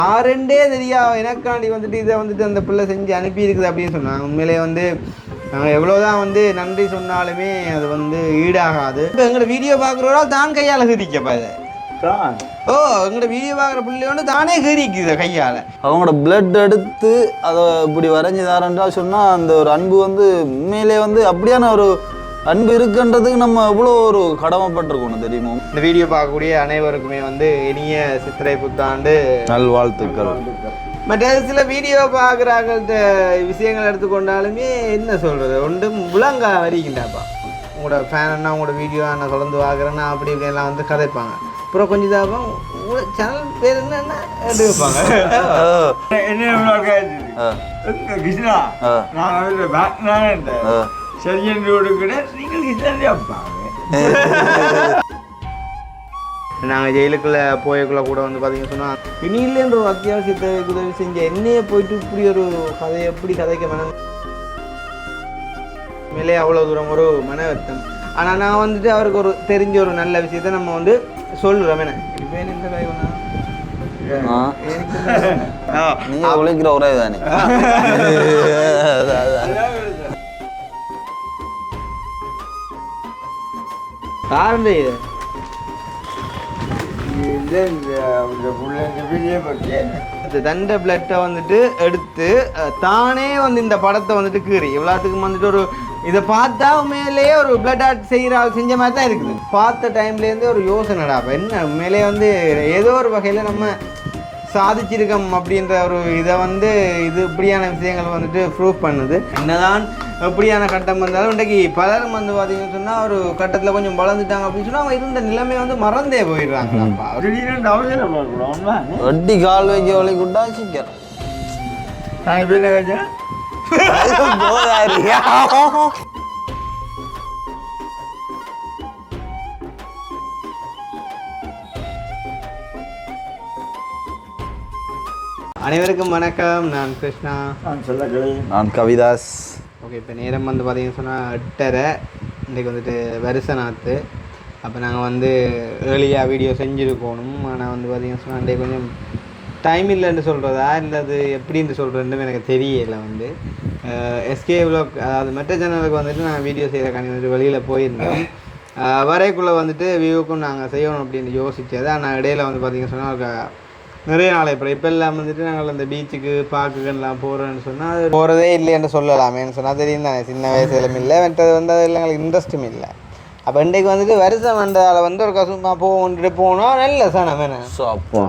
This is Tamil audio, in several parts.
யாருண்டே தெரியா எனக்காண்டி வந்துட்டு இதை வந்துட்டு அந்த பிள்ளை செஞ்சு அனுப்பியிருக்குது அப்படின்னு சொன்னாங்க. உண்மையிலே வந்து நாங்கள் எவ்வளோதான் வந்து நன்றி சொன்னாலுமே அது வந்து ஈடாகாது. இப்போ எங்களோட வீடியோ பார்க்குறவரால் தான் கையால் கீறிக்கப்பா இதை. ஓ எங்களோட வீடியோ பார்க்குற பிள்ளை வந்து தானே கீறிக்குது கையால். அவங்களோட பிளட் எடுத்து அதை இப்படி வரைஞ்சி தாரன்றா சொன்னால் அந்த ஒரு அன்பு வந்து உண்மையிலே வந்து அப்படியான ஒரு அன்பு இருக்குன்றதுக்கு நம்ம எவ்வளோ ஒரு கடமைப்பட்டிருக்கணும் தெரியுமோ. இந்த வீடியோ பார்க்கக்கூடிய அனைவருக்குமே வந்து இனிய சித்திரை புத்தாண்டு நல்வாழ்த்துக்கள். மற்ற சில வீடியோ பார்க்குறாங்கள்ட்ட விஷயங்கள் எடுத்துக்கொண்டாலுமே என்ன சொல்கிறது ஒன்றும் முழங்கா வரிக்கின்றாப்பா. உங்களோட ஃபேன்னா உங்களோட வீடியோ நான் தொடர்ந்து பார்க்குறேன்னா அப்படி இப்படிலாம் வந்து கதைப்பாங்க. அப்புறம் கொஞ்சம் இதாக உங்களோட சேனல் பேர் என்னென்ன எடுப்பாங்க. என்ன கிருஷ்ணா நான் சரியன்றோடு கூட நீங்கள் கிருஷ்ணாவே வைப்பாங்க. நாங்கள் ஜெயிலுக்குள்ளே போயக்குள்ளே கூட வந்து பார்த்தீங்கன்னு சொன்னால் இனியில்ன்ற ஒரு அத்தியாவசியத்தை உதவி செஞ்ச என்னையை போயிட்டு இப்படி ஒரு கதையை எப்படி கதைக்க வேணும் மேலே அவ்வளோ தூரம் ஒரு மன வருத்தம். ஆனால் நான் வந்துட்டு அவருக்கு ஒரு தெரிஞ்ச ஒரு நல்ல விஷயத்த நம்ம வந்து சொல்லுறோம். என்ன இப்போ இந்த கதை நீங்கள் உழைக்கிற ஒரே தானே. காரணம் இது தண்ட பிளட்டை வந்துட்டு எடுத்து தானே வந்து இந்த படத்தை வந்துட்டு கீறி இவ்வளோத்துக்கும் வந்துட்டு ஒரு இதை பார்த்தா உண்மையிலேயே ஒரு பிளட் ஆர்ட் செஞ்ச மாதிரி தான் இருக்குது. பார்த்த டைம்லேருந்து ஒரு யோசனைடா என்ன உண்மையிலே வந்து ஏதோ ஒரு வகையில் நம்ம சாதிச்சிருக்கோம் அப்படின்ற ஒரு இதை வந்து இது இப்படியான விஷயங்கள் வந்துட்டு ப்ரூவ் பண்ணுது. என்னதான் எப்படியான கட்டம் வந்தாலும் இன்றைக்கு பலரும் வந்து பார்த்தீங்கன்னு சொன்னால் ஒரு கட்டத்தில் கொஞ்சம் வளர்ந்துட்டாங்க அப்படின்னு சொன்னால் அவங்க இருந்த நிலைமை வந்து மறந்தே போயிடுறாங்கப்பா. வட்டி கால் வைக்க வழி கூட்டா சீக்கிரம் அனைவருக்கும் வணக்கம். நான் கிருஷ்ணா. நான் கவிதாஸ். ஓகே, இப்போ நேரம் வந்து பார்த்தீங்கன்னு சொன்னால் 8:30. இன்றைக்கி வந்துட்டு வருஷநாத்து. அப்போ நாங்கள் வந்து ஏர்லியாக வீடியோ செஞ்சுருக்கணும். ஆனால் வந்து பார்த்தீங்கன்னு சொன்னால் இன்றைக்கு கொஞ்சம் டைம் இல்லைன்னு சொல்கிறதா இல்லை அது எப்படின்னு சொல்கிறதுன்னு எனக்கு தெரியலை. வந்து எஸ்கே விலாக் அதாவது மற்ற சேனலுக்கு வந்துட்டு நான் வீடியோ செய்கிறக்காண்டி வந்துட்டு வெளியில் போயிருந்தோம். வரைக்குள்ளே வந்துட்டு வியூவுக்கும் நாங்கள் செய்யணும் அப்படின்னு யோசித்தது. ஆனால் இடையில வந்து பார்த்தீங்கன்னு சொன்னால் நிறைய நாளை இப்போ எல்லாம் வந்துட்டு நாங்கள் அந்த பீச்சுக்கு பார்க்குகள்லாம் போகிறோன்னு சொன்னால் அது போகிறதே இல்லைன்னு சொல்லலாமேன்னு சொன்னால் தெரியும் தானே. சின்ன வயசுலும் இல்லை மற்றது வந்து அதில் எங்களுக்கு இன்ட்ரெஸ்ட்டும் இல்லை. அப்போ இன்றைக்கு வந்துட்டு வருஷம் வந்ததால் வந்து ஒரு கசுமா போகணுட்டு போனால் நல்ல சனம் என்ன அப்போ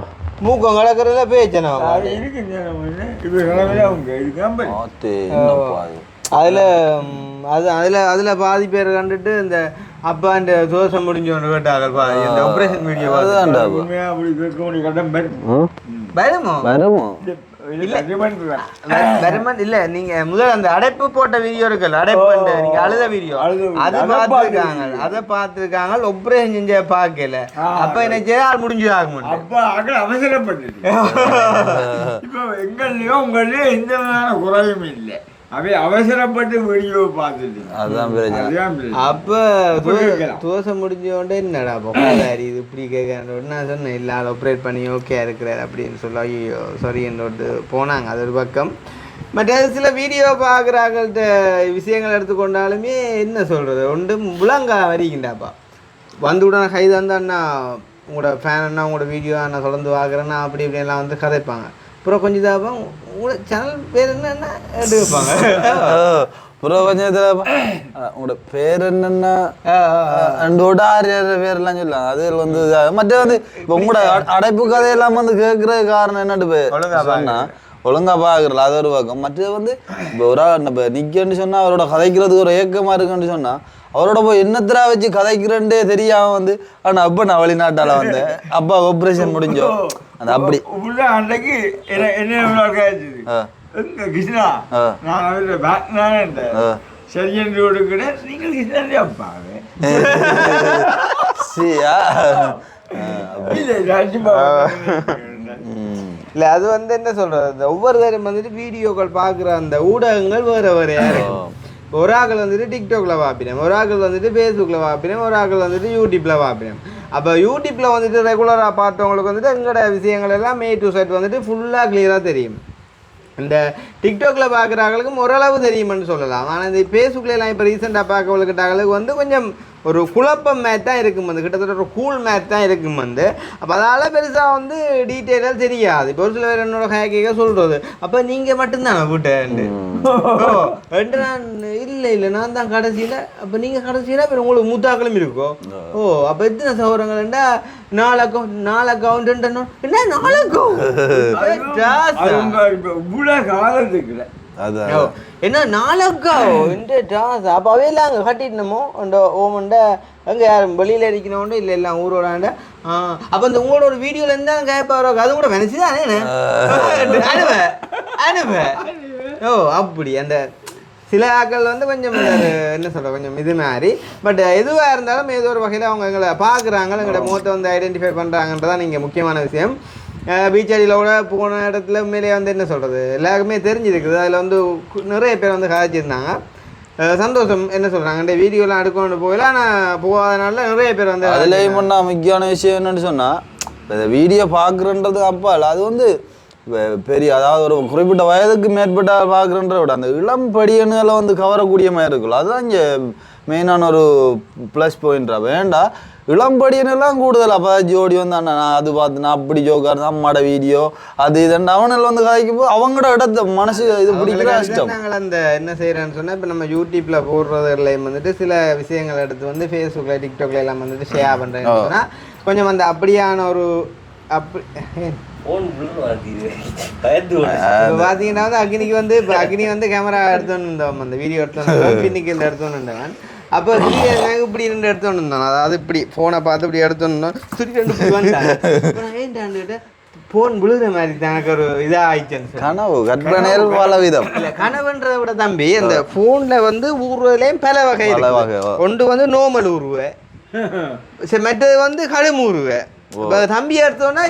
மூக்கம் கலக்கிறதுல பேச்சனா அதில் பாதி பேர் கண்டுட்டு இந்த அப்பா இந்த தோசை முடிஞ்சோன்னு கேட்டாங்க இந்த ஆப்ரேஷன் வீடியோ இல்ல நீங்க முதல்ல அந்த அடைப்பு போட்ட வீடியோ இருக்குல்ல, அடைப்பு நீங்க அழுத வீடியோ அதை பார்த்துருக்காங்க. அதை பார்த்துருக்காங்க ஆப்ரேஷன் செஞ்ச பார்க்கல. அப்ப என்ன செய்ய ஆள் முடிஞ்சு ஆகும். அவசரப்பட்டு இப்போ எங்கள்லயோ உங்கள்லயோ எந்த குறையும் இல்லை. அவை அவசரப்பட்டு வீடியோ பார்த்துட்டு அப்போ தோசை முடிஞ்சோண்டே என்னடா பொக்காரி இது இப்படி கேட்க நான் சொன்னேன் இல்லை அதை ஆப்ரேட் பண்ணி ஓகே இருக்கிறார் அப்படின்னு சொல்ல ஐயோ சாரி என்னோட போனாங்க. அது ஒரு பக்கம். மற்ற சில வீடியோ பார்க்குறாங்கள்ட்ட விஷயங்கள் எடுத்துக்கொண்டாலுமே என்ன சொல்கிறது ஒன்றும் முழங்கா வரிக்கின்றாப்பா. வந்து உடனே கைது வந்து அண்ணா உங்களோட ஃபேன்னா உங்களோட வீடியோ நான் தொடர்ந்து பார்க்குறேன்னா அப்படி இப்படிலாம் வந்து கதைப்பாங்க. அப்புறம் கொஞ்சம் இதாக உங்களோட சேனல் பேர் என்னென்ன எடுப்பாங்க. அப்புறம் கொஞ்சத்தில் உங்களோட பேர் என்னென்னா அண்டோட பேரெல்லாம் சொல்லலாம். அது வந்து மற்ற வந்து இப்போ உங்களோட அடைப்பு கதையெல்லாம் வந்து கேட்குற காரணம் என்னட்டு சொன்னா ஒழுங்கா பார்க்குறல அது ஒரு பக்கம். மற்றது வந்து இப்போ ஒரு ஆள் இப்போ நிற்கன்னு சொன்னால் அவரோட கதைக்கிறதுக்கு ஒரு ஏக்கமாக இருக்குன்னு சொன்னால் அவரோட போய் என்னத்திரா வச்சு கதைக்கிறேன்டே தெரியாம வந்து ஆனால் அப்போ நான் வெளிநாட்டால் வந்தேன் அப்பா ஆப்ரேஷன் முடிஞ்சோம் அது அப்படி அன்றைக்கு என்ன கிருஷ்ணா நான் சரியன்றோடு கூட நீங்கள் கிருஷ்ணாவே வைப்பாங்க. இல்லை அது வந்து என்ன சொல்கிறது ஒவ்வொரு தரம் வந்துட்டு வீடியோக்கள் பார்க்குற அந்த ஊடகங்கள் வேறு வேறையாக இருக்கும். ஒரு ஆக்கள் வந்துட்டு டிக்டாக்ல பார்ப்பினேன், ஒரு ஆக்கள் வந்துட்டு ஃபேஸ்புக்கில் பார்ப்பினேன், ஒரு ஆக்கள் வந்துட்டு யூடியூப்பில் பார்ப்பினேன். அப்போ யூடியூப்பில் வந்துட்டு ரெகுலராக பார்த்தவங்களுக்கு வந்துட்டு எங்களோட விஷயங்கள் எல்லாம் A to Z வந்துட்டு ஃபுல்லாக கிளியராக தெரியும். இந்த டிக்டாக்ல பார்க்குறாங்களுக்கும் ஓரளவு தெரியுமென்னு சொல்லலாம். ஆனால் இந்த ஃபேஸ்புக்லாம் இப்போ ரீசெண்டாக பார்க்கவளுக்கிட்டாங்களுக்கு வந்து கொஞ்சம் ஒரு குழப்பம் மேட் தான் இருக்கும் வந்து, கிட்டத்தட்ட ஒரு கூல் மேட் தான் இருக்கும் வந்து. அப்போ அதனால் பெருசாக வந்து டீட்டெயிலாக தெரியாது. இப்போ ஒரு சில பேர் என்னோட கேட்க சொல்கிறது, அப்போ நீங்கள் மட்டும்தான் விட்டேன் ரெண்டு நான் இல்லை நான் தான் கடைசியில். அப்போ நீங்கள் கடைசியில் அப்புறம் உங்களுக்கு மூத்தாக்களும் இருக்கும். அப்போ எத்தனை சகோதரங்கள்டா 4 அக்கௌண்ட் என்ன 4 காலத்துக்கு என்ன 4 அக்கௌண்ட் அப்போ அவையெல்லாம் அங்கே கட்டிட்டணுமோ அந்த ஓமண்ட அங்கே யாரும் வெளியில் அடிக்கணும்னு இல்லை எல்லாம் ஊரோடாண்ட. அப்போ அந்த உங்களோட ஒரு வீடியோவில் இருந்தால் கேட்பாரோ அது கூட நினச்சிதானே அனுபவ அப்படி அந்த சில ஆக்கள் வந்து கொஞ்சம் என்ன சொல்ற கொஞ்சம் இது மாதிரி. பட் எதுவாக இருந்தாலும் ஏதோ ஒரு வகையில் அவங்க எங்களை பார்க்குறாங்க, எங்களோட முகத்தை வந்து ஐடென்டிஃபை பண்ணுறாங்கன்றதான் நீங்கள் முக்கியமான விஷயம். பீச்சடியில் கூட போன இடத்துல உண்மையிலேயே வந்து என்ன சொல்கிறது எல்லாருக்குமே தெரிஞ்சிருக்குது. அதில் வந்து நிறைய பேர் வந்து கதைச்சிருந்தாங்க. சந்தோஷம். என்ன சொல்கிறாங்க இந்த வீடியோலாம் எடுக்கணும்னு போயில, ஆனால் போகாதனால நிறைய பேர் வந்து அதுலேயும் ஒன்றா முக்கியமான விஷயம் என்னென்னு சொன்னால் இந்த வீடியோ பார்க்குறன்றது அப்பா இல்லை, அது வந்து பெரிய அதாவது ஒரு குறிப்பிட்ட வயதுக்கு மேற்பட்ட பார்க்குறன்ற விட அந்த இளம் படியனுகளை வந்து கவரக்கூடிய மாதிரி இருக்குல்ல, அதுதான் இங்கே மெயினான ஒரு ப்ளஸ் பாயிண்ட்ரா. வேண்டாம் இளம்படியனெல்லாம் கூடுதல் அப்போ ஜோடி வந்து அண்ணா நான் அது பார்த்து நான் அப்படி ஜோக்காக இருந்தால் அம்மாட வீடியோ அது இதுன்னு அவனில் வந்து கதைக்கும் போது அவங்களோட இடத்த மனசு இது பிடிக்கிற இஷ்டம். நாங்கள் அந்த என்ன செய்கிறேன்னு சொன்னால் இப்போ நம்ம யூடியூப்பில் போடுறதுலையும் வந்துட்டு சில விஷயங்கள் எடுத்து வந்து ஃபேஸ்புக்கில் டிக்டாக்ல எல்லாம் வந்துட்டு ஷேர் பண்ணுறேன்னு சொன்னால் கொஞ்சம் அந்த அப்படியான ஒரு அப்படி பார்த்தீங்கன்னா வந்து அக்னிக்கு வந்து இப்போ அக்னி வந்து கேமரா எடுத்துன்னு இருந்தவன் அந்த வீடியோ எடுத்து பின்னிக்கு எடுத்துன்னு இருந்தவன். அப்போ இப்படி 2 எடுத்துன்னு இருந்தான், அதாவது இப்படி ஃபோனை பார்த்து இப்படி எடுத்துன்னு இருந்தோம். சுற்றி 2 ஃபோன் விழுகிற மாதிரி எனக்கு ஒரு இதாக ஆயிடுச்சு. கனவு கற்பனையில் பல விதம் இல்லை கனவுன்றதை விட தம்பி அந்த ஃபோனில் வந்து ஊறுவதுலேயும் பல வகை. ஒன்று வந்து நோமல் ஊறுவேன், சரி மற்றது வந்து கடும் ஊறுவேன். தம்பி எடுத்தோன்னா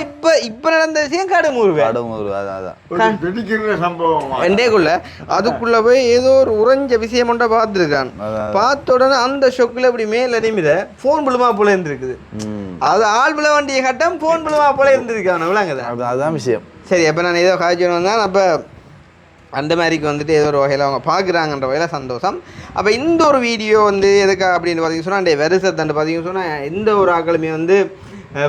இப்ப நடந்த விஷயம் கடுமுருவேக்குள்ள அதுக்குள்ள போய் ஏதோ ஒரு உறைஞ்ச விஷயம் ஒன்றை பார்த்துருக்கான். பார்த்த உடனே அந்த ஷொக்கில் இப்படி மேல நிமித போன் புழுமா போல இருந்திருக்குது. அது ஆள் புல வண்டியை கட்டம் போன் புழுமா போல இருந்திருக்கான். அதான் விஷயம். சரி அப்ப நான் ஏதோ காய்ச்சி வந்தேன். அப்ப அந்த மாதிரிக்கு வந்துட்டு ஏதோ ஒரு வகையில் அவங்க பார்க்குறாங்கன்ற வகையில் சந்தோஷம். அப்போ இந்த ஒரு வீடியோ வந்து எதுக்காக அப்படின்னு பார்த்தீங்கன்னு சொன்னால் அந்த வருஷத்தண்டு பார்த்தீங்கன்னு சொன்னால் எந்த ஒரு ஆக்களுமே வந்து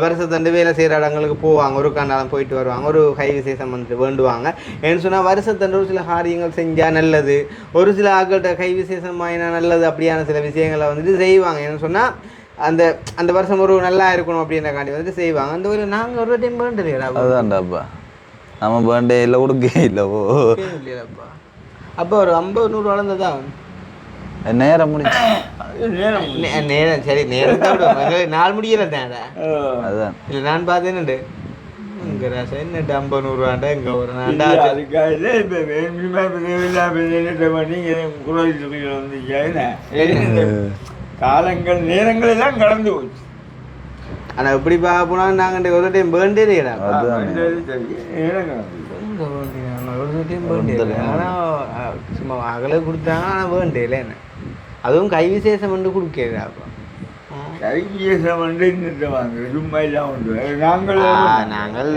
வருஷத்தண்டு வேலை செய்கிற இடங்களுக்கு போவாங்க, ஒரு கண்டாலம் போயிட்டு வருவாங்க, ஒரு கை விசேஷம் வந்துட்டு வேண்டுவாங்க. ஏன்னு சொன்னால் வருஷத்தண்டு ஒரு சில காரியங்கள் செஞ்சால் நல்லது, ஒரு சில ஆக்கள்கிட்ட கை விசேஷம் ஆயினா நல்லது, அப்படியான சில விஷயங்களை வந்துட்டு செய்வாங்க. ஏன்னு சொன்னால் அந்த அந்த வருஷம் ஒரு நல்லா இருக்கணும் அப்படின்றக்காண்டி வந்துட்டு செய்வாங்க. அந்த வகையில் நாங்கள் ஒரு டைம் வேண்டுறீங்களாப்பா நம்ம பர்த்டே இல்லை கொடுக்க இல்லைவோ இல்லையாப்பா. அப்போ ஒரு 50-100 வளர்ந்ததான் நேரம் முடிஞ்சு நேரம் சரி நேரம் தான் நாள் முடியல தானே. அதான் இல்லை நான் பார்த்தேன்னுட்டு இங்கே என்னட்டு 50-100 ரூபாண்டா இங்கே ஒரு நாண்டா காலங்கள் நேரங்கள் எல்லாம் கடந்து போச்சு. ஆனால் எப்படி பார்க்க போனால் நாங்கள் ஒரு டைம் பேர்ண்டே இல்லைடா, ஒரு டைம் பேர்ண்டே. ஆனால் சும்மா அகலை கொடுத்தாங்க, ஆனால் பேர்ண்டே இல்லை என்ன, அதுவும் கை விசேஷம் வந்து கொடுக்கிறா. அப்போ கை விசேஷம் வந்து சும்மா எல்லாம் உண்டு. நாங்கள்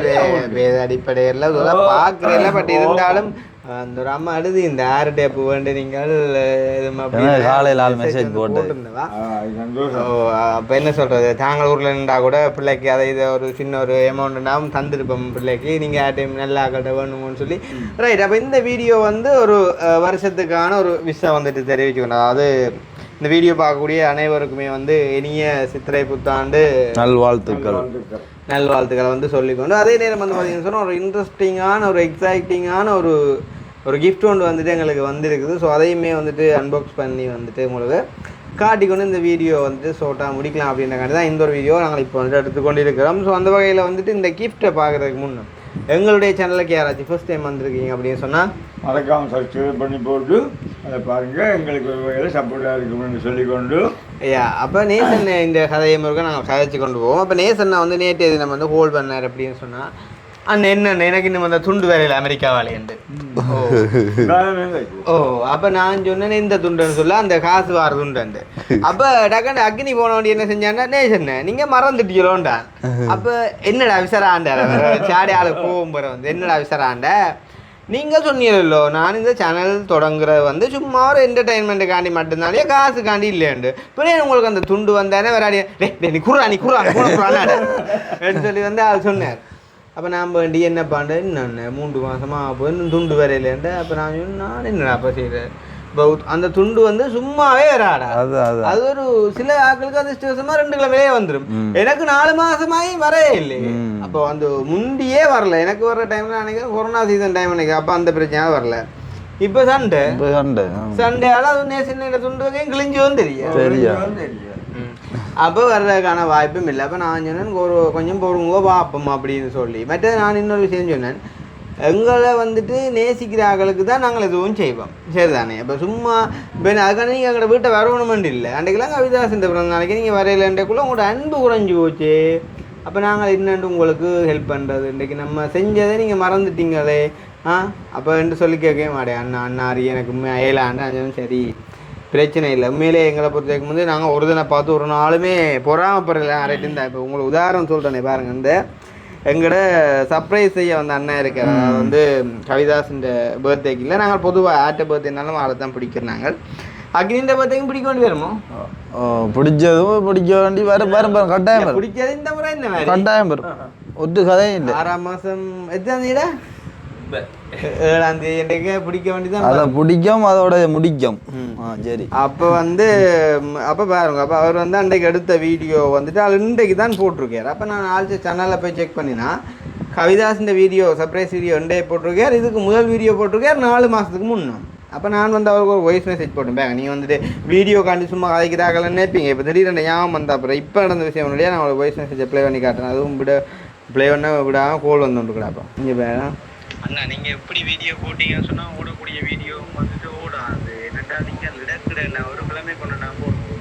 வேத அடிப்படையில் பார்க்குறதில்ல. பட் இருந்தாலும் அந்த ஒரு அம்மா அழுது இந்த 6 டேப்பு வேண்டு நீங்கள் காலையில் மெசேஜ் போட்டுருந்தவா. அப்போ என்ன சொல்கிறது, தாங்கள் ஊரில் இருந்தால் கூட பிள்ளைக்கு அதை இதை ஒரு சின்ன ஒரு அமௌண்ட்னாலும் தந்துருப்போம் பிள்ளைக்கு, நீங்கள் ஆ டைம் நல்லா ஆக்கள்கிட்ட வேணுமோன்னு சொல்லி ரைட். அப்போ இந்த வீடியோ வந்து ஒரு வருஷத்துக்கான ஒரு விஷயம் வந்துட்டு தெரிவிச்சுக்கணும். அதாவது இந்த வீடியோ பார்க்கக்கூடிய அனைவருக்குமே வந்து இனிய சித்திரை புத்தாண்டு நல்வாழ்த்துக்களை வந்து சொல்லிக்கொண்டு, அதே நேரம் வந்து பார்த்தீங்கன்னு சொன்னால் ஒரு இன்ட்ரெஸ்டிங்கான ஒரு எக்ஸைட்டிங்கான ஒரு கிஃப்ட் ஒன்று வந்துட்டு எங்களுக்கு வந்திருக்குது. ஸோ அதையுமே வந்துட்டு அன்பாக்ஸ் பண்ணி வந்துட்டு உங்களுக்கு காட்டிக்கொண்டு இந்த வீடியோ வந்துட்டு ஷார்ட்டாக முடிக்கலாம் அப்படின்றக்காண்டி தான் இந்த ஒரு வீடியோ நாங்கள் இப்போ வந்துட்டு எடுத்துக்கொண்டு இருக்கிறோம். ஸோ அந்த வகையில் வந்துட்டு இந்த கிஃப்ட்டை பார்க்குறதுக்கு முன்னே எங்களுடைய சேனலுக்கு யாராச்சும் ஃபர்ஸ்ட் டைம் வந்திருக்கீங்க அப்படின்னு சொன்னால் மறக்காமல் சப்ஸ்கிரைப் பண்ணி போட்டு அதை பாருங்கள், எங்களுக்கு ஒரு வகையில் சப்போர்ட்டாக இருக்கும்னு சொல்லிக்கொண்டு அப்போ நேசன் இந்த கதையை முருகன் நாங்கள் கதைச்சு கொண்டு போவோம். அப்போ நேசன்னா வந்து நேற்று நம்ம வந்து ஹோல்ட் பண்ணார் அப்படின்னு சொன்னால் அண்ணன் என்ன எனக்கு இன்னும் அந்த துண்டு வேலையில் அமெரிக்கா வேலையுண்டு. ஓ அப்போ நான் சொன்னேன் இந்த துண்டுன்னு சொல்ல அந்த காசு வார துண்டு. அப்போ டக்குன்னு அக்னி போன வண்டி என்ன செஞ்சான்னா சொன்னேன் நீங்கள் மறந்துட்டீங்களோண்டா. அப்போ என்னடா விசாராண்ட சாடி ஆளு போகும்போற வந்து என்னடா விசாராண்ட நீங்கள் சொன்னீங்களோ நான் இந்த சேனல் தொடங்குறது வந்து சும்மா ஒரு என்டர்டைன்மெண்ட்டுக்காண்டி மட்டும்தானே காசுக்காண்டி இல்லையாண்டு. இப்போ உங்களுக்கு அந்த துண்டு வந்தானே வராடி நீ குறானி சொல்லி வந்து அது சொன்னார். அப்போ நான் வேண்டி என்ன பண்ணுறேன் நான் 3 மாதமாக போய் இன்னும் துண்டு வரையிலேன்ட்டு. அப்போ நான் நான் என்னடா அப்போ செய்கிறேன் அந்த துண்டு வந்து சும்மாவே வராடா. அது ஒரு சில ஆட்களுக்கு அது ஸ்டேஷமாக 2 கிழமையே வந்துடும். எனக்கு 4 மாதமாகி வரவே இல்லை. அப்போ அந்த முந்தியே வரல. எனக்கு வர்ற டைமில் நினைக்கிறேன் கொரோனா சீசன் டைம் நினைக்கிறேன். அப்போ அந்த பிரச்சனை வரல. இப்போ சண்டேயால் அது நேசின துண்டு வகையும் கிழிஞ்சு தெரியும். அப்போ வர்றதுக்கான வாய்ப்பும் இல்லை. அப்போ நான் சொன்னேன் கொஞ்சம் பொறுங்க பார்ப்போம் அப்படின்னு சொல்லி. மற்றது நான் இன்னொரு விஷயம் சொன்னேன், எங்களை வந்துட்டு நேசிக்கிற ஆக்களுக்கு தான் நாங்கள் எதுவும் செய்வோம் சரிதானே. இப்போ சும்மா இப்போ அதுக்கான நீங்கள் எங்களோட வீட்டை வரணுமெண்டு இல்லை. அன்றைக்கெல்லாம் கவிதாசன் பிறந்த நாளைக்கு நீங்கள் வரையிலன்றக்குள்ளே உங்களோட அன்பு குறைஞ்சி போச்சு. அப்போ நாங்கள் என்னென்று உங்களுக்கு ஹெல்ப் பண்ணுறது இன்றைக்கி நம்ம செஞ்சதை நீங்கள் மறந்துட்டீங்களே அப்போ என்று சொல்லி கேட்கவே மாட்டேன். அண்ணாரி எனக்கு அயலான்னு சரி பிரச்சனை இல்லை. உண்மையிலே எங்களை பொறுத்த வரைக்கும் வந்து நாங்கள் ஒரு தினம் பார்த்து ஒரு நாளுமே பொறாமப்படுறல ஆரைட்டு தான். இப்போ உங்களுக்கு உதாரணம் சொல்கிறேனே பாருங்கள், இந்த எங்களோட சர்ப்ரைஸ் செய்ய வந்த அண்ணன் இருக்கிற வந்து கவிதாசன் பர்த்டேக்கு இல்லை, நாங்கள் பொதுவாக ஆட்ட பர்த்டேனாலும் அதை தான் பிடிக்கிறோம். நாங்கள் அக்னின்ற பர்த்டேக்கும் பிடிக்க வேண்டி வருமோ பிடிச்சதும் பிடிக்க வேண்டி வரும் கட்டாயம் பிடிச்சது இந்த முறை என்ன கட்டாயம் வரும். ஒரு கதையும் இல்லை. 6ஆம் மாதம் எத்தனை தேதி 7ஆம் தேதி பிடிக்க வேண்டியதான். அதை பிடிக்கும் அதோட முடிக்கும். சரி அப்போ வந்து அப்போ பாருங்க, அப்போ அவர் வந்து அன்றைக்கு எடுத்த வீடியோ வந்துட்டு அது இன்றைக்கு தான் போட்டிருக்கார். அப்போ நான் ஆல்ரெடி சேனலில் போய் செக் பண்ணினா கவிதாஸ் வீடியோ சர்ப்ரைஸ் வீடியோ இன்றைய போட்டிருக்கார். இதுக்கு முதல் வீடியோ போட்டிருக்கார் 4 மாதத்துக்கு முன்னே. அப்போ நான் வந்து அவருக்கு ஒரு வாய்ஸ் மெசேஜ் போட்டேன், நீ வந்துட்டு வீடியோ காண்டி சும்மா கதைக்கிறாங்கன்னு நினைப்பீங்க. இப்போ திடீர்னு ஞாபகம் வந்த அப்புறம் இப்போ நடந்த விஷயம் இல்லையா, நான் ஒரு வாய்ஸ் மெசேஜை ப்ளே பண்ணி காட்டுறேன். அதுவும் ப்ளே பண்ண விடாமல் கோல் வந்துட்டுருக்குறாப்போ இங்கே வேணாம். அண்ணா நீங்கள் எப்படி வீடியோ போட்டிங்கன்னு சொன்னால் ஓடக்கூடிய வீடியோ வந்துட்டு ஓடாது. என்னட்டா நீங்கள் இடக்கிட ஒரு கிழமை கொண்டு நான் போடுவோம்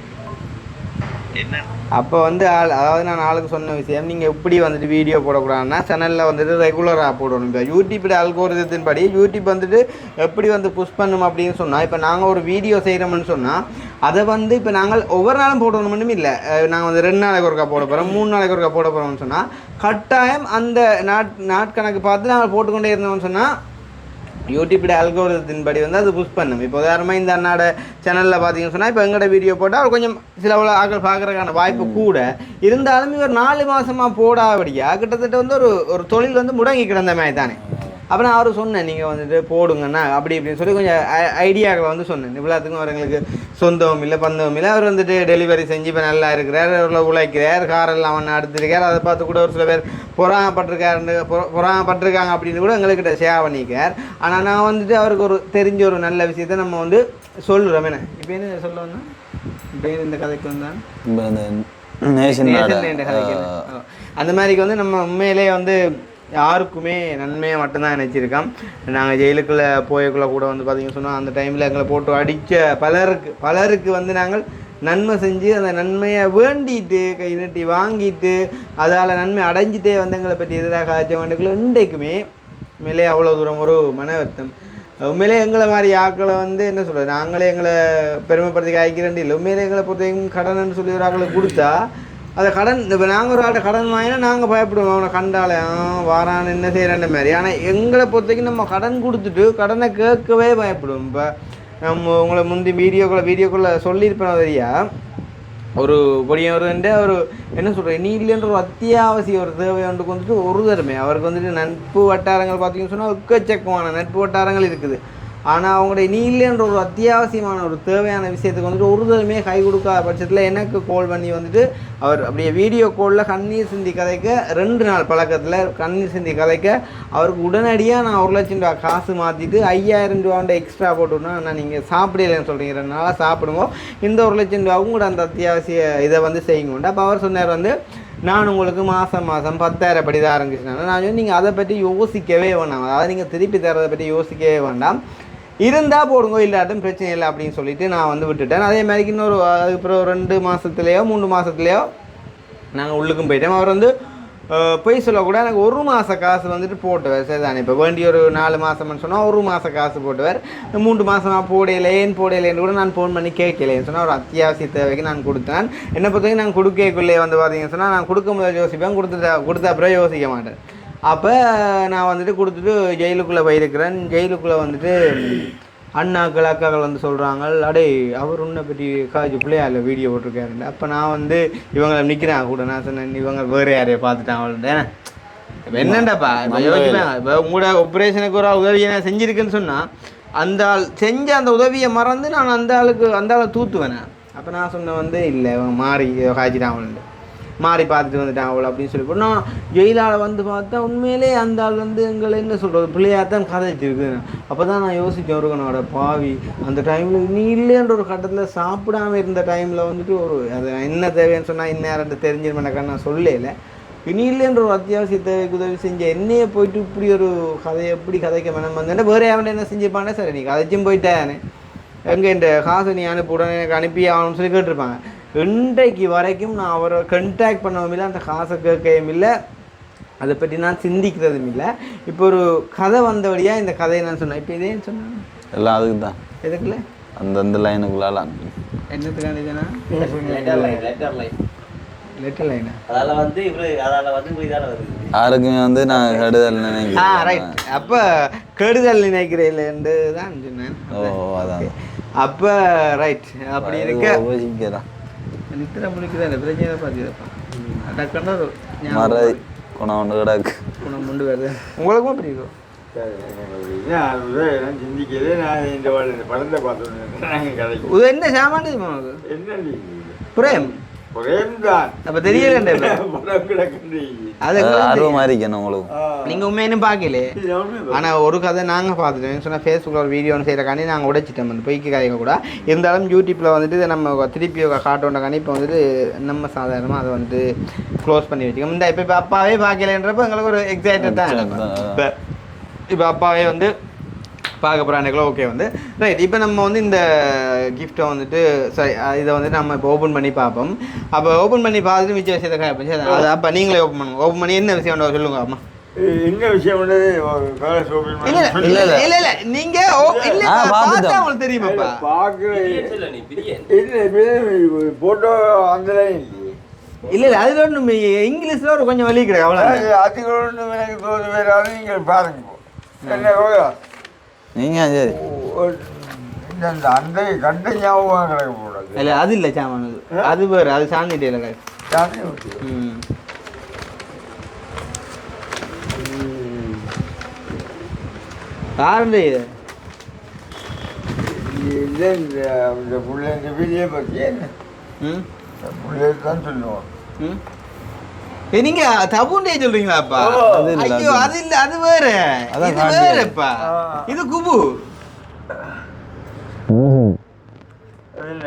என்ன. அப்போ வந்து அதாவது நான் ஆளுக்கு சொன்ன விஷயம், நீங்கள் எப்படி வந்துட்டு வீடியோ போடக்கூடாதுன்னா சேனலில் வந்துட்டு ரெகுலராக போடணும். இப்போ யூடியூப் அல்கோரிதத்தின் படி யூடியூப் வந்துட்டு எப்படி வந்து புஷ் பண்ணணும் அப்படின்னு சொன்னால், இப்போ நாங்கள் ஒரு வீடியோ செய்கிறோம்னு சொன்னால் அதை வந்து இப்போ நாங்கள் ஒவ்வொரு நாளும் போடணும்னு இல்லை, நாங்கள் வந்து 2 நாளைக்கு ஒருக்கா போட போகிறோம் 3 நாளைக்கு ஒருக்கா போட போகிறோம்னு சொன்னால் கட்டாயம் அந்த நாட்கணக்கு பார்த்து நாங்கள் போட்டுக்கொண்டே இருந்தோம்னு சொன்னால் யூடியூப்போட அல்கோரிதத்தின் படி வந்து அது புஷ் பண்ணும். இப்போ உதாரணமாக இந்த அண்ணாட சேனலில் பார்த்தீங்கன்னு சொன்னால் இப்போ எங்களோட வீடியோ போட்டால் அவர் கொஞ்சம் சில ஆக்கள் பார்க்குறதுக்கான வாய்ப்பு கூட இருந்தாலும் இவர் 4 மாதமாக போடாபடியா கிட்டத்தட்ட வந்து ஒரு தொழில் வந்து முடங்கி கிடந்த மாதிரி தானே. அப்போ நான் அவர் சொன்னேன், நீங்கள் வந்துட்டு போடுங்கண்ணா அப்படி இப்படின்னு சொல்லி கொஞ்சம் ஐடியாக்களை வந்து சொன்னேன். இவ்வளோத்துக்கும் அவர் எங்களுக்கு சொந்தமும் இல்லை பந்தமும் இல்லை. அவர் வந்துட்டு டெலிவரி செஞ்சு இப்போ நல்லா இருக்கிறார், உழைக்கிறார், காரெல்லாம் ஒன்று அடுத்திருக்கார். அதை பார்த்து கூட ஒரு சில பேர் பொறாமப்பட்டிருக்காங்க அப்படின்னு கூட எங்கள்கிட்ட ஷேர் பண்ணிக்கார். ஆனால் நான் வந்துட்டு அவருக்கு ஒரு தெரிஞ்ச ஒரு நல்ல விஷயத்த நம்ம வந்து சொல்லுறோம். என்ன இப்போ என்ன சொல்ல வந்தோம், இப்போ இந்த கதைக்கு வந்தான் கதைக்கு அந்த மாதிரிக்கு வந்து நம்ம உண்மையிலே வந்து யாருக்குமே நன்மையை மட்டும்தான் நினச்சிருக்கோம். நாங்கள் ஜெயிலுக்குள்ளே போயக்குள்ளே கூட வந்து பார்த்திங்கன்னு சொன்னால் அந்த டைமில் எங்களை போட்டு அடித்த பலருக்கு வந்து நாங்கள் நன்மை செஞ்சு அந்த நன்மையை வேண்டிட்டு கை நீட்டி வாங்கிட்டு அதால் நன்மை அடைஞ்சிட்டே வந்து எங்களை பற்றி எதிராக காய்ச்ச வேண்டுக்குள்ள இன்றைக்குமே உண்மையிலே அவ்வளோ தூரம் ஒரு மன வருத்தம். உண்மையிலே எங்களை மாதிரி ஆக்களை வந்து என்ன சொல்கிறது, நாங்களே எங்களை பெருமைப்படுத்தி காய்க்கிறேன் இல்லை. உண்மையிலே எங்களை பொறுத்தவரைக்கும் கடன்னு சொல்லி ஒரு ஆக்களை கொடுத்தா அதை கடன் இப்போ நாங்கள் ஒரு ஆட்டை கடன் வாங்கினா நாங்கள் பயப்படுவோம், அவனை கண்டாலே வாரான்னு என்ன செய்கிறேன்ற மாதிரி. ஆனால் எங்களை பொறுத்தவரைக்கும் நம்ம கடன் கொடுத்துட்டு கடனை கேட்கவே பயப்படுவோம். இப்போ நம்ம உங்களை முந்தி வீடியோக்குள்ளே சொல்லியிருப்பேன் தெரியா, ஒரு பொடியவருன்ற ஒரு என்ன சொல்கிறேன் நீ இல்லைன்ற ஒரு அத்தியாவசிய ஒரு தேவை ஒன்றுக்கு வந்துட்டு ஒரு தரமே அவருக்கு வந்துட்டு நட்பு வட்டாரங்கள் பார்த்திங்கன்னு சொன்னால் எக்கச்சக்கமான நட்பு வட்டாரங்கள் இருக்குது. ஆனால் அவங்களுடைய நீ இல்லைன்ற ஒரு அத்தியாவசியமான ஒரு தேவையான விஷயத்துக்கு வந்துட்டு ஒரு தடமே கை கொடுக்காத பட்சத்தில் எனக்கு கால் பண்ணி வந்துட்டு அவர் அப்படியே வீடியோ காலில் கண்ணீர் சிந்தி கதைக்க 2 நாள் பழக்கத்தில் கண்ணீர் சிந்தி கதைக்க அவருக்கு உடனடியாக நான் 1 லட்சம் ரூபா காசு மாற்றிட்டு 5000 ரூபாண்ட எக்ஸ்ட்ரா போட்டுவிட்டா நான் நீங்கள் சாப்பிடலன்னு சொல்கிறீங்க 2 நாளாக சாப்பிடுவோம், இந்த 1 லட்சம் ரூபாவும் கூட அந்த அத்தியாவசிய இதை வந்து செய்யுங்க. அப்போ அவர் சொன்னார் வந்து நான் உங்களுக்கு மாதம் 10,000 படி தான் ஆரம்பிச்சினால நான் வந்து நீங்கள் அதை பற்றி யோசிக்கவே வேண்டாம், அதாவது நீங்கள் திருப்பி தரதை பற்றி யோசிக்கவே வேண்டாம், இருந்தால் போடுங்க இல்லாட்டும் பிரச்சனை இல்லை அப்படின்னு சொல்லிட்டு நான் வந்து விட்டுட்டேன். அதே மாதிரிக்கு இன்னொரு அதுக்கப்புறம் 2 மாதத்துலேயோ 3 மாதத்துலேயோ நாங்கள் உள்ளுக்கும் போயிட்டோம். அவர் வந்து பொய் சொல்லக்கூட எனக்கு 1 மாத காசு வந்துட்டு போட்டுவார் சரிதானே. இப்போ வேண்டிய ஒரு 4 மாதம்னு சொன்னால் 1 மாத காசு போட்டுவார். 3 மாதமாக போடையிலேன்னு கூட நான் ஃபோன் பண்ணி கேட்கலேன்னு சொன்னால் ஒரு அத்தியாவசிய தேவைக்கு நான் கொடுத்தேன். என்னை பொறுத்தவரைக்கும் நான் கொடுக்கக்குள்ளே வந்து பார்த்தீங்கன்னு சொன்னால் நான் கொடுக்க முதல் யோசிப்பேன், கொடுத்த அப்புறம் யோசிக்க மாட்டேன். அப்போ நான் வந்துட்டு கொடுத்துட்டு ஜெயிலுக்குள்ளே போயிருக்கிறேன். ஜெயிலுக்குள்ளே வந்துட்டு அண்ணாக்கள் அக்காக்கள் வந்து சொல்கிறாங்க, அடே அவர் உன்னை பற்றி காலேஜ் பிள்ளையாரில் வீடியோ போட்டிருக்காருண்டு. அப்போ நான் வந்து இவங்களை நிற்கிறேன் கூட. நான் சொன்னேன் இவங்க வேறு யாரையும் பார்த்துட்டான் அவள்கிட்ட. இப்போ என்னண்டாப்பா இப்போ யோசிப்பேன், இப்போ உங்களோட ஆப்ரேஷனுக்கு ஒரு உதவியை நான் செஞ்சுருக்கேன்னு சொன்னால் அந்த ஆள் செஞ்ச அந்த உதவியை மறந்து நான் அந்த ஆளை தூத்துவேன். அப்போ நான் சொன்னேன் வந்து இல்லை இவங்க மாறி காய்ச்சிட்டான் அவள்கிட்ட மாறி பார்த்துட்டு வந்துட்டான் அவள் அப்படின்னு சொல்லி போட்டு நான் ஜெயிலால் வந்து பார்த்தா உண்மையிலே அந்த ஆள் வந்து எங்களை என்ன சொல்கிறது பிள்ளையாத்தான் கதைச்சிருக்கு. அப்போ தான் நான் யோசித்தேன் இருக்கனோட பாவி அந்த டைமில் நீ இல்லைன்ற ஒரு கட்டத்தில் சாப்பிடாமல் இருந்த டைமில் வந்துட்டு ஒரு அது என்ன தேவைன்னு சொன்னால் இந்நேரத்தை தெரிஞ்சிருமேனக்கா நான் சொல்லலை. நீ இல்லைன்ற ஒரு அத்தியாவசிய தேவைக்கு உதவி செஞ்ச என்னையே போயிட்டு இப்படி ஒரு கதையை எப்படி கதைக்க வேணாம் வந்தேன். வேறு அவன் என்ன செஞ்சுப்பானே சரி நீ கதைச்சும் போயிட்டேன்னு எங்கே இந்த காசை நீ அனுப்பிவிட எனக்கு அனுப்பி ஆகணும்னு சொல்லி கேட்டிருப்பாங்க. இன்றைக்கு வரைக்கும் நான் அவரை கண்டாக்ட் பண்ணவும் இல்லை, அந்த காசை கேட்கவும் இல்லை, அதை பற்றி நான் சிந்திக்கிறதும் இல்லை. இப்போ ஒரு கதை வந்தபடியாக இந்த கதையை நான் சொன்னேன். இப்போ இதேன்னு சொன்னேன் எல்லாம் அதுக்கு தான் எதுக்குல்ல அந்த லைனுக்குள்ளாலாம் என்னத்துக்கான இதுனா லெட்டர் லைனா அதால வந்து இதால வருது யாருக்குமே வந்து நான் கெடுதல் நினைக்கிறேன். ரைட். அப்போ கெடுதல் நினைக்கிறேன்லேருந்து தான் சொன்னேன். ஓ அதான். அப்போ ரைட் அப்படி இருக்க யோசிக்கிறேன் நித்திர முடிக்குதான் இந்த பிரச்சனை பார்த்துப்பா டக்குன்னு ஒரு மறை குணம் ஒன்று கிடக்கு குணம் கொண்டு வருது. உங்களுக்கும் அப்படி இருக்கும் நான் சிந்திக்கிறேன். நான் இந்த படத்தை பார்த்து இது என்ன சாமான் உனக்கு என்ன பிரேம் தான் அப்போ தெரியல படம் கிடக்கு அது ஆர்வமாக இருக்கணும் உங்களுக்கு. நீங்கள் உண்மையினு பார்க்கல. ஆனால் ஒரு கதை நாங்கள் பார்த்துட்டோம் சொன்னால் ஃபேஸ்புக்கில் ஒரு வீடியோன்னு செய்கிறக்காண்டி நாங்கள் உடைச்சிட்டோம் வந்து பொய்க்கு கதைங்க கூட. இருந்தாலும் யூடியூப்பில் வந்துட்டு இதை நம்ம திருப்பி காட்டோண்டக்காண்டி இப்போ வந்துட்டு நம்ம சாதாரணமாக அதை வந்துட்டு க்ளோஸ் பண்ணி வச்சுக்கோம். இந்த இப்போ அப்பாவே பார்க்கலன்றப்போ எங்களுக்கு ஒரு எக்ஸைட்டட் தான் இருக்கும். இப்போ அப்பாவே வந்து பார்க்க போகிறாண்டுகளோ ஓகே வந்து ரைட். இப்போ நம்ம வந்து இந்த கிஃப்ட்டை வந்துட்டு சரி இதை வந்துட்டு நம்ம இப்போ ஓப்பன் பண்ணி பார்ப்போம். அப்போ ஓப்பன் பண்ணி பார்த்துட்டு மிச்ச விஷயத்தை காய்ப்போம். அது அப்போ நீங்களே ஓப்பன் பண்ணுங்க. ஓப்பன் பண்ணி என்ன விஷயம் சொல்லுங்க அம்மா. என்ன விஷயம் இல்லை நீங்க பார்த்தா உங்களுக்கு தெரியுமாப்பா போட்டோ அந்த இல்லை அது ஒன்றும் இங்கிலீஷில் ஒரு கொஞ்சம் வலி கிடையாது அவ்வளோ. அதுக்கு ஒன்றும் எனக்கு தோது வேறாது. நீங்கள் பாருங்க என்ன நீங்கள் சரி அந்த கண்ட ஞாபகம் கிடக்க கூடாது. இல்லை அது இல்லை சாமான் அது வேறு அது சாந்திட்டே இல்லை யாருண்டு இது இந்த பிள்ளை இந்த வீடியோ பற்றி என்ன பிள்ளைய தான் சொல்லுவோம். நீங்க தபுண்டே சொல்றீங்களாப்பா? ஐயோ அது இல்ல அது வேற இது வேறப்பா இது குபு.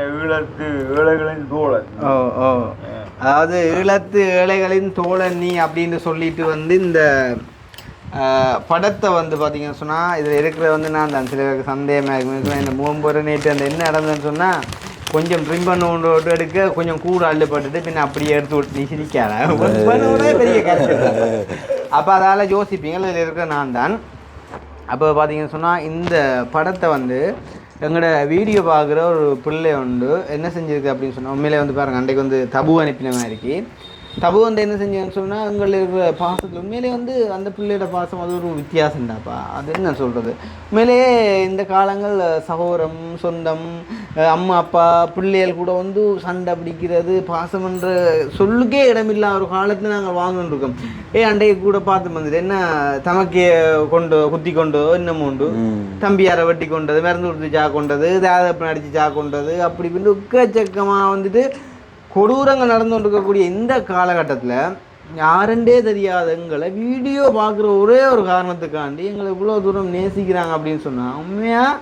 ஈழத்து ஏழைகளின் தோழன். ஓ ஓ அதாவது ஈழத்து ஏழைகளின் தோழன் நீ அப்படின்னு சொல்லிட்டு வந்து இந்த படத்தை வந்து பார்த்தீங்கன்னு சொன்னால் இதில் இருக்கிற வந்து நான் தான் சில பேருக்கு சந்தேகமாக இருக்குன்னு இந்த மூம்புற நேற்று அந்த என்ன நடந்ததுன்னு சொன்னால் கொஞ்சம் ட்ரிம் பண்ண எடுக்க கொஞ்சம் கூட அள்ளுப்பட்டுட்டு பின்ன அப்படியே எடுத்து விட்டு நீ சிரிக்காத பெரிய கருத்து. அப்போ அதால் யோசிப்பீங்க இதில் இருக்கிற நான் தான். அப்போ பார்த்தீங்கன்னு சொன்னால் இந்த படத்தை வந்து எங்களோட வீடியோ பார்க்குற ஒரு பிள்ளை உண்டு என்ன செஞ்சுருக்கு அப்படின்னு சொன்னால் உண்மையிலே வந்து பாருங்கள் அன்றைக்கு வந்து தபு அனுப்பின மாதிரி தபு வந்து என்ன செஞ்சேன்னு சொன்னால் எங்களில் இருக்கிற பாசத்தில் உண்மையிலே வந்து அந்த பிள்ளையோட பாசம் அது ஒரு வித்தியாசம்தாப்பா. அது என்ன சொல்கிறது உண்மையிலேயே இந்த காலங்கள் சகோதரம் சொந்தம் அம்மா அப்பா பிள்ளைகள் கூட வந்து சண்டை பிடிக்கிறது பாசம்ன்ற சொல்லுக்கே இடமில்லா ஒரு காலத்தில் நாங்கள் வாங்கிட்டு இருக்கோம். அண்டைக்கு கூட பார்த்து வந்துட்டு என்ன தமக்கே கொண்டு குத்தி கொண்டோ இன்னமும் உண்டு தம்பியாரை வெட்டி கொண்டது மருந்து கொடுத்து சா கொண்டது தேதப்பன் அடித்து சா கொண்டது அப்படி இப்படின்னு உக்கச்சக்கமாக வந்துட்டு கொடூரங்கள் நடந்து கொண்டிருக்கக்கூடிய இந்த காலகட்டத்தில் யாருண்டே தெரியாத எங்களை வீடியோ பார்க்குற ஒரே ஒரு காரணத்துக்காண்டி எங்களை இவ்வளோ தூரம் நேசிக்கிறாங்க அப்படின்னு சொன்னால் உண்மையாக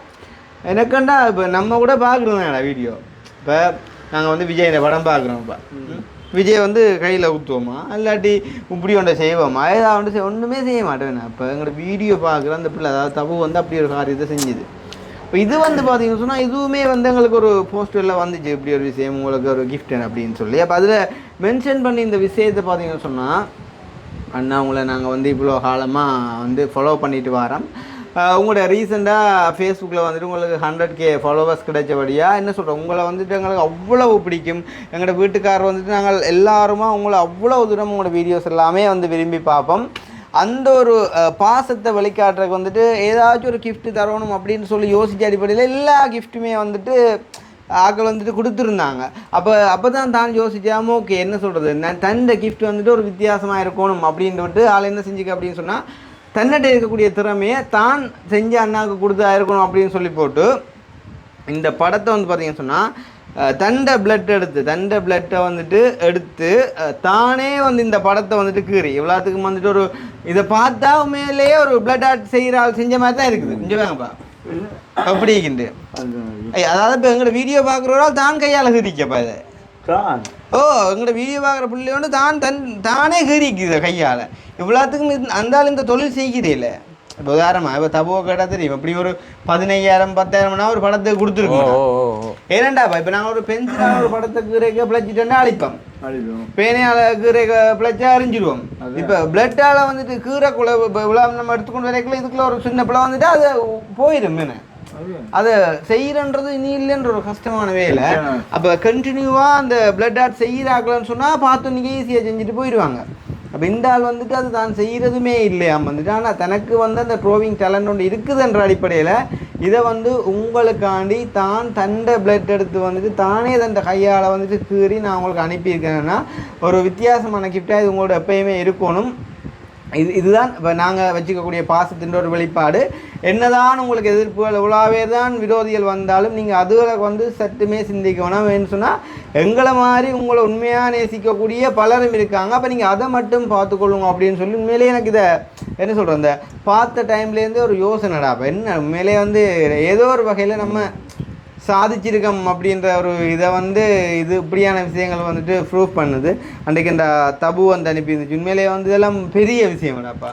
எனக்குண்டா இப்போ நம்ம கூட பார்க்குறோம்டா வீடியோ. இப்போ நாங்கள் வந்து விஜய் இந்த படம் பார்க்குறோம். இப்போ விஜய் வந்து கையில் ஊற்றுவோமா இல்லாட்டி இப்படி ஒன்றை செய்வோமா ஏதாவது ஒன்றுமே செய்ய மாட்டேன். இப்போ எங்களோட வீடியோ பார்க்குற அந்த பிள்ளை அதாவது தப்பு வந்து அப்படி ஒரு காரியத்தை செஞ்சுது. இப்போ இது வந்து பார்த்தீங்கன்னு சொன்னால் இதுவுமே வந்து எங்களுக்கு ஒரு போஸ்டரில் வந்துச்சு இப்படி ஒரு விஷயம் உங்களுக்கு ஒரு கிஃப்ட் அப்படின்னு சொல்லி. அப்போ அதில் மென்ஷன் பண்ணி இந்த விஷயத்தை பார்த்தீங்கன்னு சொன்னால் அண்ணா உங்களை நாங்கள் வந்து இவ்வளோ காலமாக வந்து ஃபாலோ பண்ணிட்டு வரோம். உங்களோட ரீசெண்டாக ஃபேஸ்புக்கில் வந்துட்டு உங்களுக்கு 100K ஃபாலோவர்ஸ் கிடைச்சபடியாக என்ன சொல்கிறோம், உங்களை வந்துட்டு எங்களுக்கு அவ்வளவு பிடிக்கும். எங்களோட வீட்டுக்காரர் வந்துட்டு நாங்கள் எல்லாருமா உங்களை அவ்வளோ தூரம் உங்களோட வீடியோஸ் எல்லாமே வந்து விரும்பி பார்ப்போம். அந்த ஒரு பாசத்தை வெளிக்காட்டுறதுக்கு வந்துட்டு ஏதாச்சும் ஒரு கிஃப்ட் தரணும் அப்படின்னு சொல்லி யோசிச்ச அடிப்படையில் எல்லா கிஃப்ட்டுமே வந்துட்டு ஆக்கள் வந்துட்டு கொடுத்துருந்தாங்க. அப்போ தான் யோசிச்சாமோ ஓகே என்ன சொல்கிறது, நான் தந்த கிஃப்ட் வந்துட்டு ஒரு வித்தியாசமாக இருக்கணும் அப்படின்ட்டு ஆள் என்ன செஞ்சுக்க அப்படின்னு சொன்னால் தன்னிட்ட இருக்கக்கூடிய திறமையை தான் செஞ்ச அண்ணாவுக்கு கொடுத்தா இருக்கணும் அப்படின்னு சொல்லி போட்டு இந்த படத்தை வந்து பார்த்தீங்கன்னு சொன்னால் தண்டை பிளட்டை வந்துட்டு எடுத்து தானே வந்து இந்த படத்தை வந்துட்டு கீறி எவ்வளோத்துக்கும் வந்துட்டு ஒரு இதை பார்த்தா உண்மையிலேயே ஒரு பிளட் ஆர்ட் செய்கிற ஆள் செஞ்ச மாதிரி தான் இருக்குது. கொஞ்சம் வாங்கப்பா அப்படி இருக்கின்ற அதாவது இப்போ எங்களோட வீடியோ பார்க்குறவரால் தான் கையால் கீறிக்கப்பா இதை எங்களோட வீடியோ பார்க்குற பிள்ளை வந்து தானே கீறிக்குது கையால். இவ்வளோத்துக்கும் அந்த ஆள் இந்த தொழில் செய்கிறீல்ல. இப்போ உதாரணமாக இப்போ தபுவை கேட்டால் தெரியும் இப்படி ஒரு 15,000 10,000 ஒரு படத்துக்கு கொடுத்துருக்கோம். ஏன்னாண்டாப்பா இப்போ நாங்கள் ஒரு பென்சிலான ஒரு படத்தை கீரைக்க பிழைச்சிட்டோன்னா அழிப்போம், பேனையால் கீரைக்க பிழைச்சா அறிஞ்சிடுவோம். இப்போ பிளட்டால் வந்துட்டு கீரைக்குள்ள இவ்வளோ நம்ம எடுத்துக்கொண்டு வரைக்குள்ள இதுக்குள்ள ஒரு சின்ன பிள்ளை வந்துட்டு அது போயிடும் மீன். அதை செய்யறன்றது இனி இல்லைன்ற ஒரு கஷ்டமான வேலை. அப்போ கண்டினியூவாக அந்த பிளட் ஆர்ட் செய்கிறாக்கலன்னு சொன்னால் பார்த்து நீங்கள் ஈஸியாக செஞ்சுட்டு போயிடுவாங்க. அப்போ இந்த ஆள் வந்துட்டு அது தான் செய்கிறதுமே இல்லையாம் வந்துட்டு. ஆனால் தனக்கு வந்து அந்த ட்ரோவிங் டேலண்ட் ஒன்று இருக்குதுன்ற அடிப்படையில் இதை வந்து உங்களுக்காண்டி தான் தண்டை பிளட் எடுத்து வந்துட்டு தானே தண்டை கையால் வந்துட்டு கீறி நான் உங்களுக்கு அனுப்பியிருக்கேன்னா ஒரு வித்தியாசமான கிஃப்டாக இது உங்களோட எப்பயுமே இருக்கணும். இதுதான் இப்போ நாங்கள் வச்சுக்கக்கூடிய பாசத்தின் ஒரு வெளிப்பாடு. என்னதான் உங்களுக்கு எதிர்ப்புகள் எவ்வளோவே தான் விரோதிகள் வந்தாலும் நீங்கள் அதுகளை வந்து சட்டுமே சிந்திக்கணும். வேணும்னு சொன்னால் எங்களை மாதிரி உங்களை உண்மையாக நேசிக்கக்கூடிய பலரும் இருக்காங்க. அப்போ நீங்கள் அதை மட்டும் பார்த்துக்கொள்ளுங்க அப்படின்னு சொல்லி உண்மையிலேயே எனக்கு இதை என்ன சொல்கிறேன், இந்த பார்த்த டைம்லேருந்தே ஒரு யோசனைடா. அப்போ என்ன உண்மையிலே வந்து ஏதோ ஒரு வகையில் நம்ம சாதிச்சிருக்கோம் அப்படின்ற ஒரு இதை வந்து இது இப்படியான விஷயங்கள் வந்துட்டு ப்ரூவ் பண்ணுது. அன்றைக்கு இந்த தபு வந்து அனுப்பியிருந்துச்சு. உண்மையிலேயே வந்து இதெல்லாம் பெரிய விஷயம் வேணாப்பா.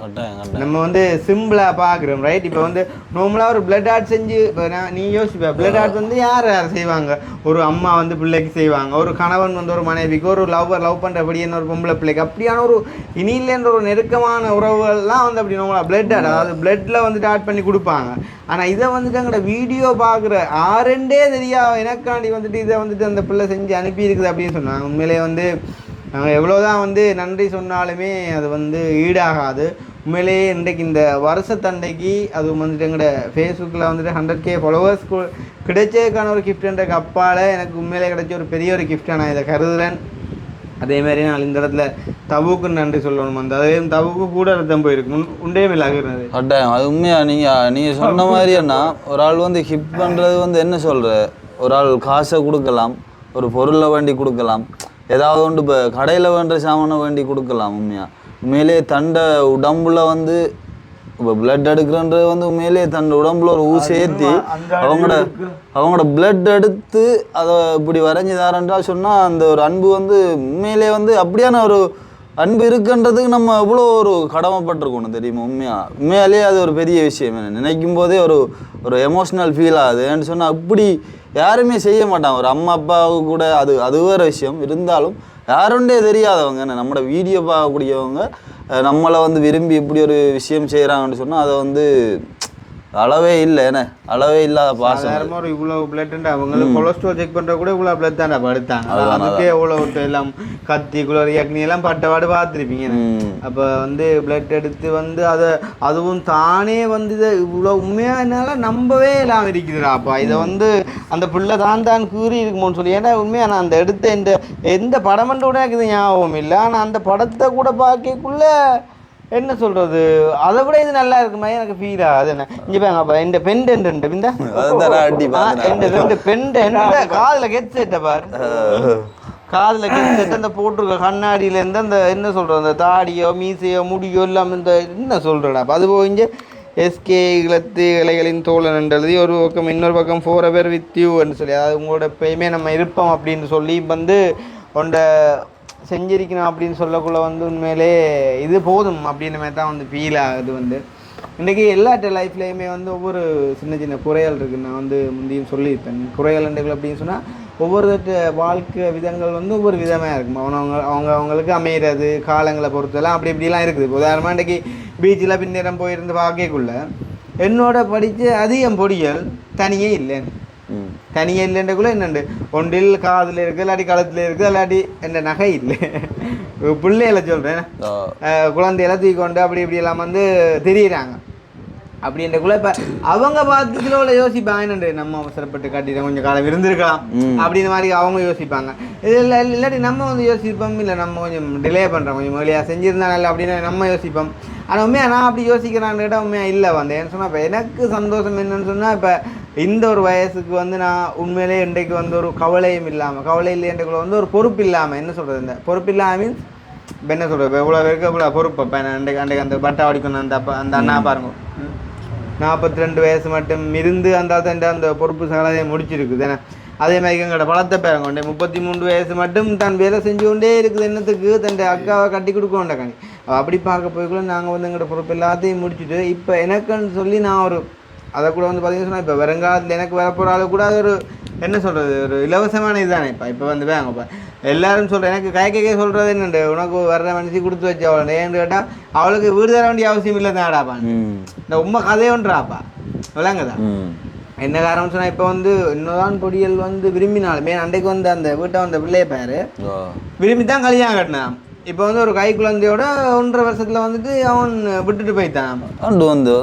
நம்ம வந்து சிம்பிளாக பார்க்குறோம் ரைட். இப்போ வந்து நார்மலாக ஒரு பிளட் ஆர்ட் செஞ்சு இப்போ நீ யோசிப்பேன், பிளட் ஆர்ட் வந்து யார் செய்வாங்க? ஒரு அம்மா வந்து பிள்ளைக்கு செய்வாங்க, ஒரு கணவன் வந்து ஒரு மனைவிக்கு, ஒரு லவ் பண்ணுறபடியான ஒரு பொம்பளை பிள்ளைக்கு, அப்படியான ஒரு இனியிலேன்ற ஒரு நெருக்கமான உறவுகள்லாம் வந்து அப்படி நார்மலாக பிளட் ஆர்ட் அதாவது பிளட்டில் வந்துட்டு ஆட் பண்ணி கொடுப்பாங்க. ஆனால் இதை வந்துட்டு எங்களோட வீடியோ பார்க்குற ஆரெண்டே தெரியா எனக்காண்டி வந்துட்டு இதை வந்துட்டு அந்த பிள்ளை செஞ்சு அனுப்பியிருக்குது அப்படின்னு சொன்னாங்க. உண்மையிலே வந்து நாங்கள் எவ்வளோதான் வந்து நன்றி சொன்னாலுமே அது வந்து ஈடாகாது. உண்மையிலேயே இன்றைக்கு இந்த வருஷத்தண்டைக்கு அது வந்துட்டு எங்களோட ஃபேஸ்புக்கில் வந்துட்டு 100K ஃபாலோவர்ஸ் கிடைச்சதுக்கான ஒரு கிஃப்ட்ன்றக்கு அப்பால் எனக்கு உண்மையிலே கிடைச்ச ஒரு பெரிய ஒரு கிஃப்டாக நான் இதை கருதுகிறேன். அதேமாதிரி நான் இந்த இடத்துல தவுக்கு நன்றி சொல்லணும். அந்த அதே தவுக்கு கூட ரத்தம் போயிருக்கு உண்டேமே ஆகுறது கட்டாயம். அது உண்மையாக நீங்கள் சொன்ன மாதிரின்னா ஒரு ஆள் வந்து ஹிப் பண்ணுறது வந்து என்ன சொல்கிற, ஒரு ஆள் காசை கொடுக்கலாம், ஒரு பொருளை வேண்டி கொடுக்கலாம், ஏதாவது ஒன்று இப்போ கடையில் வேண்ட சாமானை வேண்டி கொடுக்கலாம். உண்மையிலே தண்டை உடம்புல வந்து இப்போ பிளட் எடுக்கிறன்றது வந்து உண்மையிலேயே தன் உடம்புல ஒரு ஊசேற்றி அவங்களோட பிளட் எடுத்து அதை இப்படி வரைஞ்சி தாரன்றா சொன்னால் அந்த ஒரு அன்பு வந்து உண்மையிலே வந்து அப்படியான ஒரு அன்பு இருக்குன்றதுக்கு நம்ம எவ்வளோ ஒரு கடமைப்பட்டிருக்கணும் தெரியுமா. உண்மையாலேயே அது ஒரு பெரிய விஷயம். நினைக்கும் போதே ஒரு எமோஷ்னல் ஃபீல் ஆகுது. ஏன்னு சொன்னால் அப்படி யாருமே செய்ய மாட்டாங்க. ஒரு அம்மா அப்பாவுக்கு கூட அது வேறு விஷயம் இருந்தாலும் யாருண்டே தெரியாதவங்க நம்மளோட வீடியோ பார்க்கக்கூடியவங்க நம்மளை வந்து விரும்பி இப்படி ஒரு விஷயம் செய்கிறாங்கன்னு சொன்னால் அதை வந்து அளவே இல்லை. என்ன அளவே இல்லாத பாசம். ஒரு இவ்வளோ பிளட் அவங்களுக்கு கொலஸ்ட்ரால் செக் பண்ணுற கூட இவ்வளோ பிளட் தான் எடுத்தாங்க. அதுக்கே எவ்வளோ எல்லாம் கத்தி குளர் அக்னி எல்லாம் பட்டவாடு பார்த்துருப்பீங்க. அப்போ வந்து பிளட் எடுத்து வந்து அதுவும் தானே வந்து இதை இவ்வளோ உண்மையாக என்னால் நம்பவே இல்லாமல் இருக்குதுடா. அப்போ இதை வந்து அந்த பிள்ளை தான் கூறி இருக்குமோன்னு சொல்லி. ஏன்னா உண்மையாக நான் அந்த எடுத்த எந்த படமன்ற கூட எனக்கு இது ஞாபகம் இல்லை. ஆனால் அந்த படத்தை கூட பார்க்கக்குள்ள என்ன சொல்றது, அதை விட இது நல்லா இருக்கு மாதிரி எனக்கு ஃபீல் ஆகுது. என்ன இங்கே பாருங்கப்பா, இந்த பெண்டன்ட் இந்த ரெண்டு பெண்டன்ட் காதில் கெட் செட்டை பாரு, காதில் கெட் செட் அந்த போட்டிருக்க கண்ணாடியிலேருந்து அந்த என்ன சொல்கிறது அந்த தாடியோ மீசையோ முடியோ இல்லாமல் இந்த என்ன சொல்கிறடா. அது போய் எஸ்கே இலத்து இலைகளின் தோழன் என்று எழுதி ஒரு பக்கம் இன்னொரு பக்கம் forever with you என்று சொல்லி, அதாவது உங்களோட எப்பயுமே நம்ம இருப்போம் அப்படின்னு சொல்லி வந்து ஒன்றை செஞ்சிருக்கணும் அப்படின்னு சொல்லக்குள்ள வந்து உண்மையிலே இது போதும் அப்படின்ற மாதிரி தான் வந்து ஃபீல் ஆகுது. வந்து இன்றைக்கி எல்லாட்ட லைஃப்லேயுமே வந்து ஒவ்வொரு சின்ன சின்ன குறைகள் இருக்குது. நான் வந்து முந்தையும் சொல்லியிருப்பேன். குறைகள் அப்படின்னு சொன்னால் ஒவ்வொரு வாழ்க்கை விதங்கள் வந்து ஒவ்வொரு விதமாக இருக்கும். அவங்களுக்கு அமைகிறது காலங்களை பொறுத்தெல்லாம் அப்படி இப்படிலாம் இருக்குது. இப்போ உதாரணமாக இன்றைக்கி பீச்சில் பின்னேரம் போயிருந்து பார்க்கக்குள்ள என்னோட படித்த அதிகம் பொடியல் தனியே இல்லைன்னு தனியே இல்லைன்றக்குள்ள என்னண்டு ஒன்றில் காதில் இருக்குது இல்லாட்டி கழுத்தில் இருக்குது இல்லாட்டி என்ன நகை இல்லை பிள்ளைகளை சொல்கிறேன் குழந்தையெல்லாம் தூக்கி கொண்டு அப்படி இப்படியெல்லாம் வந்து தெரியுறாங்க. அப்படின்றக்குள்ள இப்போ அவங்க பார்த்துக்கிற யோசிப்பாங்க என்னண்டு நம்ம அவசரப்பட்டு காட்டிட கொஞ்சம் காலம் இருந்திருக்கலாம் அப்படின்ற மாதிரி அவங்க யோசிப்பாங்க. இல்லாட்டி நம்ம வந்து யோசிப்போம் இல்லை நம்ம கொஞ்சம் டிலே பண்ணுறோம் கொஞ்சம் முதலியாக செஞ்சுருந்தாங்க அப்படின்னு நம்ம யோசிப்போம். ஆனால் உண்மையாக நான் அப்படி யோசிக்கிறான்னு கேட்டால் உண்மையாக இல்லை வந்தேன்னு சொன்னால் இப்போ எனக்கு சந்தோஷம் என்னன்னு சொன்னால் இப்போ இந்த ஒரு வயசுக்கு வந்து நான் உண்மையிலே இன்றைக்கு வந்து ஒரு கவலையும் இல்லாமல் கவலை இல்லைன்றக்குள்ள வந்து ஒரு பொறுப்பு இல்லாமல் என்ன சொல்கிறது இந்த பொறுப்பு இல்லாமல் மீன்ஸ் இப்போ என்ன சொல்கிறது இப்போ இவ்வளோ இருக்க இவ்வளோ பொறுப்பு இப்போ அன்றைக்கு அந்த பட்டா அடிக்கணும் அந்த அண்ணா பாருங்க 42 வயசு மட்டும் இருந்து அந்த பொறுப்பு சகலையை முடிச்சிருக்குது. ஏன்னா அதே மாதிரி எங்களோட பழத்தை பேரங்க கொண்டே 33 வயசு மட்டும் தான் வேலை செஞ்சு கொண்டே இருக்குது. என்னத்துக்கு தன் அக்காவை கட்டி கொடுக்கோண்ட கணி அப்படி பார்க்க போய்க்குள்ள நாங்கள் வந்து எங்களோட பொறுப்பு எல்லாத்தையும் முடிச்சுட்டு இப்போ எனக்குன்னு சொல்லி நான் ஒரு அதை கூட வந்து பார்த்தீங்கன்னா சொன்னால் இப்போ வருங்காலத்தில் எனக்கு வரப்போகிற ஆளு கூட அது ஒரு என்ன சொல்கிறது ஒரு இலவசமான இதுதானே. இப்போ வந்து வேங்கப்பா எல்லாரும் சொல்கிறேன் எனக்கு கைக்கே சொல்கிறது என்னண்டு உனக்கு வர்ற மனுஷி கொடுத்து வச்சு அவளை ஏன்னு கேட்டால் அவளுக்கு வீடு தர வேண்டிய அவசியம் இல்லை தான் ஆடாப்பான் இந்த உண்மை கதையோன்றாப்பா விளங்குதான். என்ன காரணம் சொன்னால் இப்போ வந்து இன்னொதான் பொடியல் வந்து விரும்பினாலுமே அன்றைக்கு வந்து அந்த வீட்டை வந்த பிள்ளைய பேர் விரும்பி தான் கல்யாணம் கட்டினான். இப்போ வந்து ஒரு கை குழந்தையோட 1.5 வருஷத்தில் வந்துட்டு அவன் விட்டுட்டு போய்த்தான் வந்து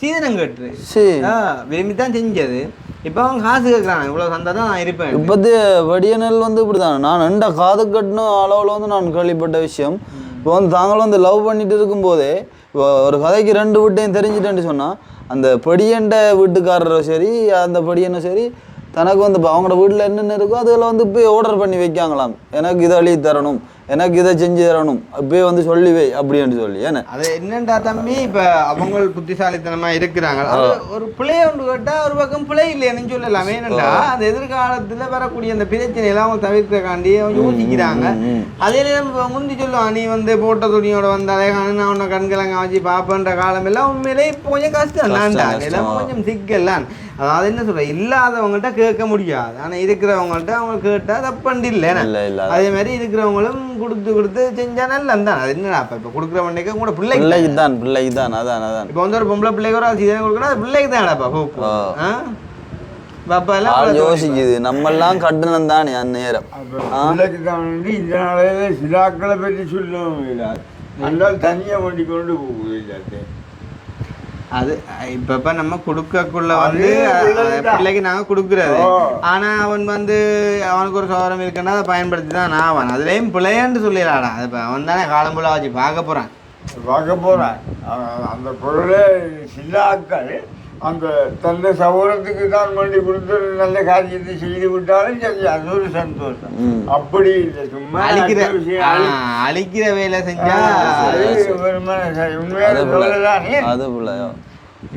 சீதனம் கட்டு விரும்பி தான் செஞ்சது. இப்போ அவங்க காசு கேட்குறாங்க இவ்வளோ சந்தா தான் நான் இருப்பேன். இப்போது வடியனல் வந்து இப்படி தான் நான் ரெண்ட காது கட்டணும் அளவில் வந்து நான் கேள்விப்பட்ட விஷயம். இப்போ வந்து தாங்களும் வந்து லவ் பண்ணிட்டு இருக்கும்போதே ஒரு கதைக்கு 2 வீட்டையும் தெரிஞ்சுட்டேன்னு சொன்னால் அந்த படியண்ட வீட்டுக்காரரும் சரி அந்த படியனும் சரி தனக்கு வந்து இப்போ அவங்களோட வீட்டில் என்னென்ன இருக்கோ அதில் வந்து போய் ஆர்டர் பண்ணி வைக்காங்களாம். எனக்கு இதை எழுதி தரணும் எனக்கு இதை செஞ்சு தரணும் அப்படியே வந்து சொல்லிவே அப்படின்னு சொல்லி. ஏன்னா அது என்னண்டா தம்பி இப்போ அவங்க புத்திசாலித்தனமாக இருக்கிறாங்க. அது ஒரு பிள்ளைய ஒன்று கேட்டால் ஒரு பக்கம் பிள்ளை இல்லைன்னு சொல்லலாமே. என்னண்டா அந்த எதிர்காலத்தில் வரக்கூடிய அந்த பிரச்சனையெல்லாம் அவங்க தவிர்க்கிறக்காண்டி அவங்க யோசிக்கிறாங்க. அதே நேரம் முந்தி சொல்லுவான் நீ வந்து போட்ட துணியோட வந்தாலே நான் உன்னை கண்கிழங்க வச்சு பார்ப்பேன்ற காலம் எல்லாம் உண்மையிலே இப்போ கொஞ்சம் கஷ்டம் இல்லாண்டா எல்லாம் கொஞ்சம் சிக்கல்லான். அதாவது என்ன சொல்ற இல்லாதவங்கள்ட்ட கேட்க முடியாது. ஆனால் இருக்கிறவங்கள்ட்ட அவங்க கேட்டால் தப்பண்டு இல்லை. அதே மாதிரி இருக்கிறவங்களும் கொடுத்து செஞ்சா நல்லா தான். அது என்னடா இப்போ கொடுக்குறவன்னைக்கு கூட பிள்ளைக்கு தான் அதான் இப்போ வந்து ஒரு பொம்பளை பிள்ளைக்கு ஒரு சீதனம் கொடுக்கணும் அது பிள்ளைக்கு தான்டாப்பா பாப்பா எல்லாம் யோசிக்குது நம்ம எல்லாம் கட்டணம் தானே அந்நேரம் பிள்ளைக்கு தான் வந்து இந்த நாளையில சிலாக்களை பற்றி சொல்லவும் இல்லை நல்லா தனியாக வண்டி கொண்டு போகுது. அது இப்ப நம்ம கொடுக்கக்குள்ள வந்து பிள்ளைக்கு நாங்க கொடுக்குறது. ஆனா அவன் வந்து அவனுக்கு ஒரு சோதனம் இருக்குன்னா அதை பயன்படுத்தி தான் ஆவான். அதுலேயும் பிள்ளையான்னு சொல்லிடலாடா அது அவன் தானே காலம்புல வச்சு பார்க்க போறான். அந்த பொருளை சில்லாக்கள் அந்த தந்தை சகோதரத்துக்கு தான் வண்டி கொடுத்து நல்ல காரியத்தை செய்து விட்டாலும் சரி அது ஒரு சந்தோஷம். அப்படி இல்லை சும்மா அழிக்கிற வேலை செஞ்சா உண்மையான சொல்லலானே அது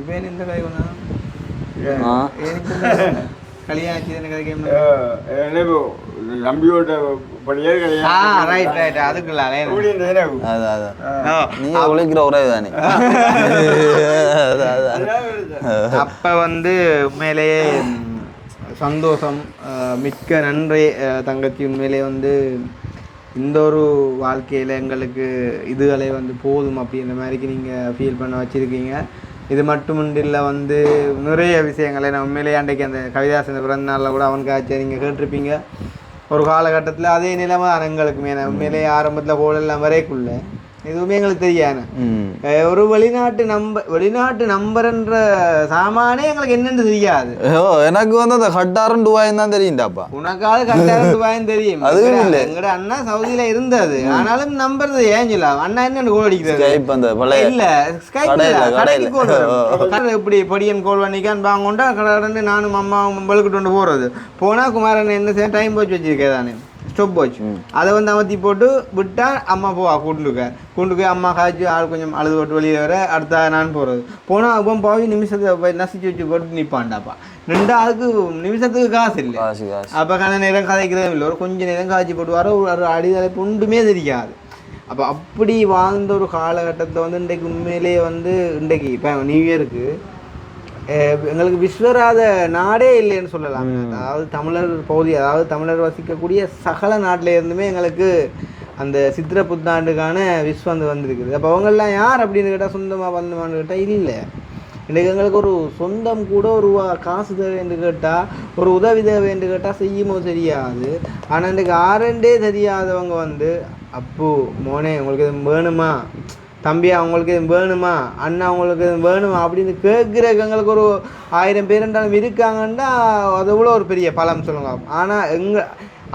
இப்ப இந்த கதை கல்யாணம் நம்பியோட படியே அதுக்குள்ள உழைக்கிற ஒரே தானே. அப்ப வந்து உண்மையிலேயே சந்தோஷம் மிக்க நன்றி தங்கச்சி. உண்மையிலேயே வந்து இந்த ஒரு வாழ்க்கையில் எங்களுக்கு இதுகளை வந்து போதும் அப்படின்ற மாதிரிக்கு நீங்கள் ஃபீல் பண்ண வச்சுருக்கீங்க. இது மட்டுமில்லை வந்து நிறைய விஷயங்களை நான் உண்மையிலேயே அன்றைக்கு அந்த கவிதாசன் பிறந்த நாளில் கூட அவனுக்காச்சு நீங்கள் கேட்டிருப்பீங்க. ஒரு காலகட்டத்தில் அதே நிலைமை தான் எங்களுக்குமே. உண்மையிலேயே ஆரம்பத்தில் கோலெல்லாம் வரைக்குள்ள எதுவுமே எங்களுக்கு தெரியாது. ஒரு வெளிநாட்டு நம்பர்ன்ற சாமானே எங்களுக்கு என்னன்னு தெரியாது. எனக்கு வந்து அந்த கட்டாரம் துபாயும் தான் தெரியும்டாப்பா. உனக்காவது கட்டாரம் துபாயும் தெரியும். அது இல்லை எங்கட அண்ணா சவுதியில இருந்தது ஆனாலும் நம்புறது ஏன் சொல்லலாம் அண்ணா என்னன்னு கோல் அடிக்கிறது இல்ல கடைக்கு கோல் எப்படி பொடியன் கோல் பண்ணிக்கான்னு வாங்கொண்டா கடை நானும் அம்மாவும் வெளுக்கிட்டு கொண்டு போறது போனா குமாரன் என்ன செய்ய டைம் போச்சு வச்சிருக்கேன் தானே ஸ்டொப் போச்சு அதை வந்து அமர்த்தி போட்டு விட்டா அம்மா போவா கூண்டுக்கு அம்மா காய்ச்சி ஆள் கொஞ்சம் அழுது போட்டு வெளியே வர அடுத்த நான் போகிறது போனால் அப்போ போய் நிமிஷத்தை போய் நசிச்சு வச்சு போட்டு நிற்பான்டாப்பா. 2 ஆளுக்கு நிமிஷத்துக்கு காசு இல்லை. அப்போ கண்ண நேரம் கதைக்கிறதும் இல்லை. ஒரு கொஞ்சம் நேரம் காய்ச்சி போட்டு வர ஒரு அடிதலை ஒன்றுமே தெரியாது. அப்போ அப்படி வாழ்ந்த ஒரு காலகட்டத்தில் வந்து இன்றைக்கு உண்மையிலேயே வந்து இன்றைக்கு இப்போ நியூ இயருக்கு எங்களுக்கு விஸ்வராத நாடே இல்லைன்னு சொல்லலாம். அதாவது தமிழர் பகுதி, அதாவது தமிழர் வசிக்கக்கூடிய சகல நாட்டில இருந்துமே எங்களுக்கு அந்த சித்திர புத்தாண்டுக்கான விஸ்வந்து வந்திருக்குது. அப்போ அவங்கெல்லாம் யார் அப்படின்னு கேட்டால் சொந்தமாக வந்தமான்னு கேட்டால் இல்லை. இன்றைக்கு எங்களுக்கு ஒரு சொந்தம் கூட ஒரு காசு தேவை என்று கேட்டால், ஒரு உதவி தேவை என்று கேட்டால் செய்யுமோ தெரியாது. ஆனால் இன்றைக்கு ஆரண்டே தெரியாதவங்க வந்து அப்போ மோனே உங்களுக்கு இது வேணுமா, தம்பியா உங்களுக்கு இது வேணுமா, அண்ணா உங்களுக்கு இது வேணுமா அப்படின்னு கேட்குறக்கு எங்களுக்கு ஒரு 1000 பேருண்டாலும் இருக்காங்கன்னா அது எவ்வளோ ஒரு பெரிய பலம் சொல்லுங்க. ஆனால்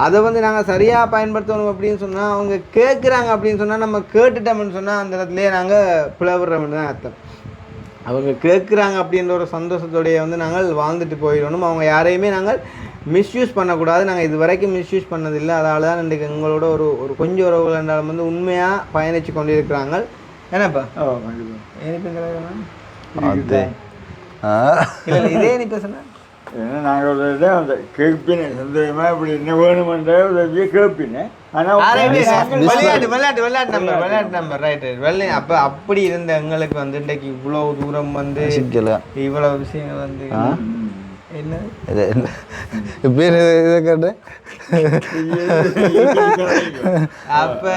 அதை வந்து நாங்கள் சரியாக பயன்படுத்தணும் அப்படின்னு சொன்னால், அவங்க கேட்குறாங்க அப்படின்னு சொன்னால், நம்ம கேட்டுட்டோம்னு சொன்னால் அந்த இடத்துலையே நாங்கள் பிளவுறோம்னு தான் அர்த்தம். அவங்க கேட்குறாங்க அப்படின்ற ஒரு சந்தோஷத்தோடைய வந்து நாங்கள் வாழ்ந்துட்டு போயிடணும். அவங்க யாரையுமே நாங்கள் மிஸ்யூஸ் பண்ணக்கூடாது. நாங்கள் இது வரைக்கும் மிஸ்யூஸ் பண்ணதில்லை. அதனால தான் இன்றைக்கு எங்களோட ஒரு கொஞ்சம் உறவுகள் என்றாலும் வந்து உண்மையாக பயணித்து கொண்டு இருக்கிறாங்க. ஏன்னாப்பா இதே நீ பேசுனா ஏன்னா நாங்கள் அந்த கேட்பினேன் சந்தோஷமாக இப்படி என்ன வேணுமென்ற உதவியை கேட்பினேன். ஆனால் விளையாட்டு நம்பர் ரைட் வெள்ளை. அப்போ அப்படி இருந்த எங்களுக்கு வந்து இன்றைக்கு இவ்வளோ தூரம் வந்து இவ்வளோ விஷயங்கள் வந்து என்ன இதை கேட்டேன். அப்போ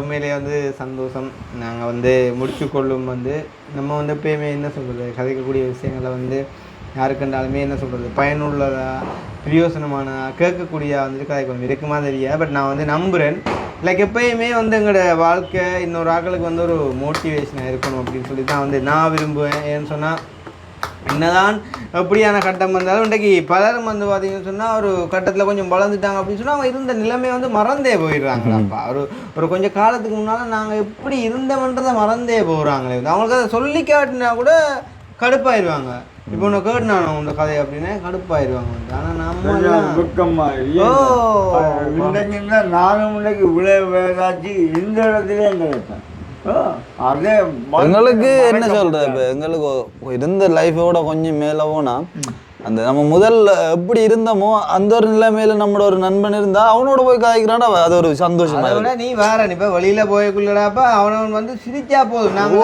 உண்மையிலே வந்து சந்தோஷம். நாங்கள் வந்து முடிச்சு கொள்ளும் வந்து நம்ம வந்து எப்பயுமே என்ன சொல்கிறது, கதைக்கக்கூடிய விஷயங்களை வந்து யாருக்குண்டாலுமே என்ன சொல்கிறது பயனுள்ளதா பிரயோசனமானதா கேட்கக்கூடிய வந்துட்டு கதைக்கணும் இருக்குமா தெரியாது. பட் நான் வந்து நம்புகிறேன் லைக் எப்பயுமே வந்து எங்களோட வாழ்க்கை இன்னொரு ஆட்களுக்கு வந்து ஒரு மோட்டிவேஷனாக இருக்கணும் அப்படின்னு சொல்லி தான் வந்து நான் விரும்புவேன். ஏன்னு சொன்னால் என்னதான் எப்படியான கட்டம் வந்தாலும் இன்றைக்கு பலரும் வந்து பார்த்தீங்கன்னு சொன்னால் ஒரு கட்டத்தில் கொஞ்சம் வளர்ந்துட்டாங்க அப்படின்னு சொன்னால் அவங்க இருந்த நிலைமையை வந்து மறந்தே போயிடுறாங்களாப்பா. ஒரு கொஞ்சம் காலத்துக்கு முன்னால் நாங்கள் எப்படி இருந்தோம்ன்றதை மறந்தே போகிறாங்களே. அவங்களுக்கு அதை சொல்லி காட்டினா கூட கடுப்பாயிருவாங்க. இப்போ ஒன்று கேட்டுனானோ உங்க கதை அப்படின்னா கடுப்பாயிருவாங்க. ஆனால் நம்ம இன்றைக்குன்னா நானும் இன்றைக்கு விளையாச்சு இந்த இடத்துல எங்களுக்கு அதே எங்களுக்கு என்ன சொல்றது, இப்போ எங்களுக்கு இருந்த லைஃபோட கொஞ்சம் மேலே போனா அந்த நம்ம முதல்ல எப்படி இருந்தோமோ அந்த ஒரு நிலைமையில நம்மளோட ஒரு நண்பன் இருந்தா அவனோட போய் காய்க்கிறான், அது ஒரு சந்தோஷம். நீ வேற இப்ப வெளியில போய்க்குள்ளடாப்பா அவனவன் வந்து சிரிச்சா போதும் நாங்க